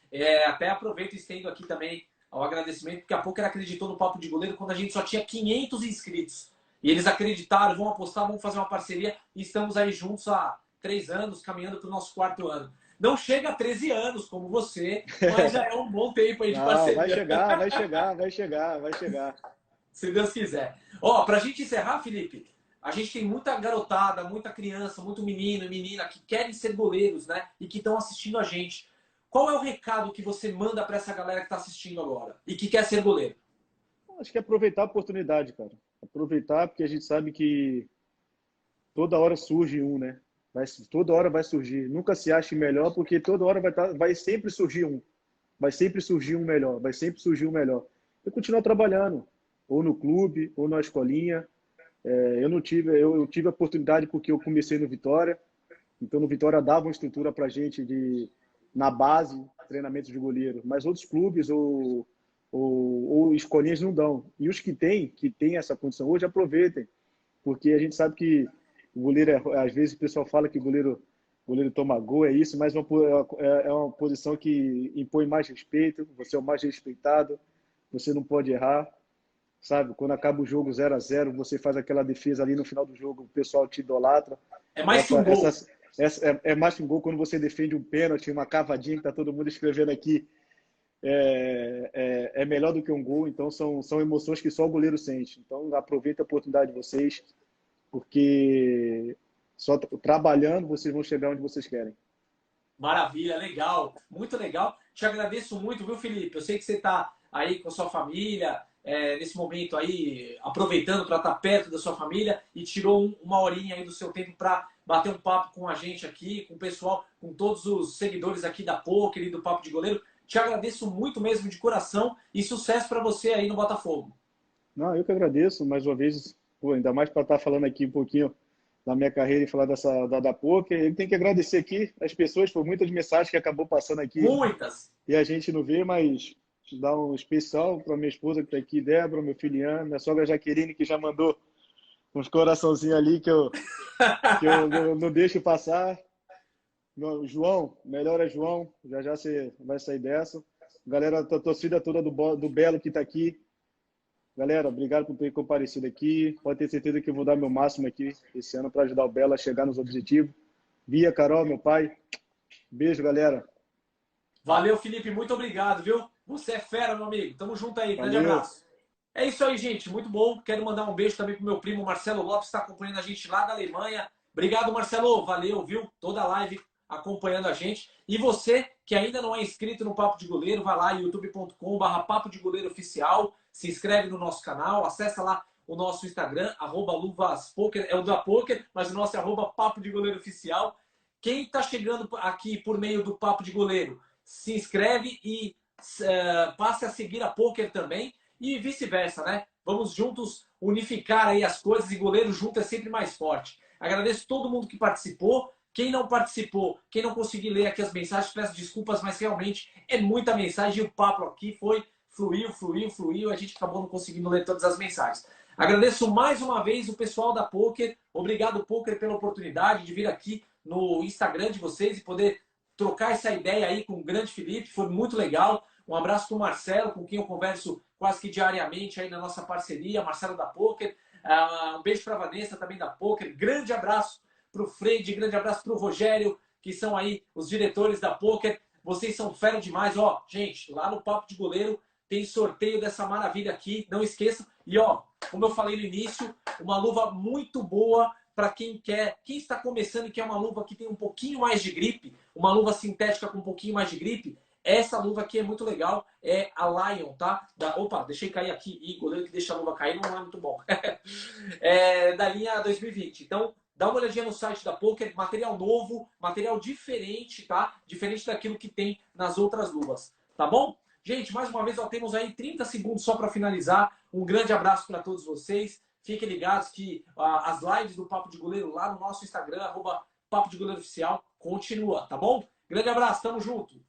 Speaker 1: Até aproveito e estendo aqui também ao agradecimento, porque a Poker acreditou no Papo de Goleiro quando a gente só tinha 500 inscritos. E eles acreditaram, vão apostar, vão fazer uma parceria e estamos aí juntos há 3 anos, caminhando para o nosso 4º ano. Não chega a 13 anos como você, mas já é um bom tempo aí de
Speaker 2: Não, vai
Speaker 1: parceria.
Speaker 2: chegar, vai chegar, vai chegar, vai chegar.
Speaker 1: Se Deus quiser. Ó, pra gente encerrar, Felipe, a gente tem muita garotada, muita criança, muito menino e menina que querem ser goleiros, né? E que estão assistindo a gente. Qual é o recado que você manda para essa galera que está assistindo agora e que quer ser goleiro?
Speaker 2: Acho que é aproveitar a oportunidade, cara. Aproveitar, porque a gente sabe que toda hora surge um, né? Toda hora vai surgir. Nunca se ache melhor, porque toda hora vai sempre surgir um. Vai sempre surgir um melhor, vai sempre surgir um melhor. Eu continuo trabalhando, ou no clube, ou na escolinha. Eu não tive, eu tive a oportunidade porque eu comecei no Vitória. Então, no Vitória dava uma estrutura para a gente na base, treinamento de goleiro, mas outros clubes ou escolinhas não dão. E os que têm essa condição hoje, aproveitem, porque a gente sabe que o goleiro, às vezes o pessoal fala que o goleiro toma gol, é isso, mas é uma posição que impõe mais respeito, você é o mais respeitado, você não pode errar, sabe? Quando acaba o jogo 0-0, você faz aquela defesa ali no final do jogo, o pessoal te idolatra.
Speaker 1: É mais que
Speaker 2: Essa,
Speaker 1: um gol.
Speaker 2: é mais que um gol quando você defende um pênalti, uma cavadinha que tá todo mundo escrevendo aqui. É melhor do que um gol, então são emoções que só o goleiro sente. Então aproveita a oportunidade de vocês, porque só trabalhando vocês vão chegar onde vocês querem.
Speaker 1: Maravilha, legal, muito legal. Te agradeço muito, viu, Felipe? Eu sei que você está aí com a sua família, nesse momento aí, aproveitando para estar perto da sua família e tirou uma horinha aí do seu tempo para bater um papo com a gente aqui, com o pessoal, com todos os seguidores aqui da Poker e do Papo de Goleiro. Te agradeço muito mesmo de coração e sucesso para você aí no Botafogo.
Speaker 2: Não, eu que agradeço mais uma vez, pô, ainda mais para estar falando aqui um pouquinho da minha carreira e falar da Poker. Ele tem que agradecer aqui as pessoas por muitas mensagens que acabou passando aqui
Speaker 1: Muitas!
Speaker 2: e a gente não vê, mas dar um especial para minha esposa que está aqui, Débora, meu filho Ian, minha sogra Jaqueline, que já mandou uns coraçãozinhos ali que eu não deixo passar. João, melhor é João, já já você vai sair dessa. Galera, a torcida toda do Belo que está aqui. Galera, obrigado por ter comparecido aqui. Pode ter certeza que eu vou dar meu máximo aqui esse ano para ajudar o Belo a chegar nos objetivos. Bia, Carol, meu pai. Beijo, galera.
Speaker 1: Valeu, Felipe, muito obrigado, viu? Você é fera, meu amigo. Tamo junto aí, grande
Speaker 2: Valeu.
Speaker 1: abraço. É isso aí, gente, muito bom. Quero mandar um beijo também pro meu primo Marcelo Lopes, que está acompanhando a gente lá da Alemanha. Obrigado, Marcelo. Valeu, viu? Toda a live acompanhando a gente. E você que ainda não é inscrito no Papo de Goleiro, vai lá youtube.com/Papo de Goleiro Oficial, se inscreve no nosso canal, acessa lá o nosso Instagram, @luvaspoker, é o da Poker, mas o nosso é @Papo de Goleiro Oficial. Quem está chegando aqui por meio do Papo de Goleiro, se inscreve e passe a seguir a Poker também e vice-versa, né? Vamos juntos unificar aí as coisas e goleiro junto é sempre mais forte. Agradeço todo mundo que participou. Quem não participou, quem não conseguiu ler aqui as mensagens, peço desculpas, mas realmente é muita mensagem e o papo aqui fluiu. A gente acabou não conseguindo ler todas as mensagens. Agradeço mais uma vez o pessoal da Poker. Obrigado, Poker, pela oportunidade de vir aqui no Instagram de vocês e poder trocar essa ideia aí com o grande Felipe. Foi muito legal. Um abraço para o Marcelo, com quem eu converso quase que diariamente aí na nossa parceria, Marcelo da Poker. Um beijo para a Vanessa, também da Poker. Grande abraço para o Fred, grande abraço para o Rogério, que são aí os diretores da Poker. Vocês são fera demais. Ó, gente, lá no Papo de Goleiro tem sorteio dessa maravilha aqui. Não esqueçam. E ó, como eu falei no início, uma luva muito boa para quem está começando e quer uma luva que tem um pouquinho mais de gripe, uma luva sintética com um pouquinho mais de gripe. Essa luva aqui é muito legal, é a Lion, tá? Opa, deixei cair aqui. Ih, goleiro que deixa a luva cair não é muito bom. É da linha 2020. Então, dá uma olhadinha no site da Poker, material novo, material diferente, tá? Diferente daquilo que tem nas outras luvas, tá bom? Gente, mais uma vez, ó, temos aí 30 segundos só para finalizar. Um grande abraço para todos vocês. Fiquem ligados que as lives do Papo de Goleiro lá no nosso Instagram, @Papo de Goleiro Oficial, continua, tá bom? Grande abraço, tamo junto!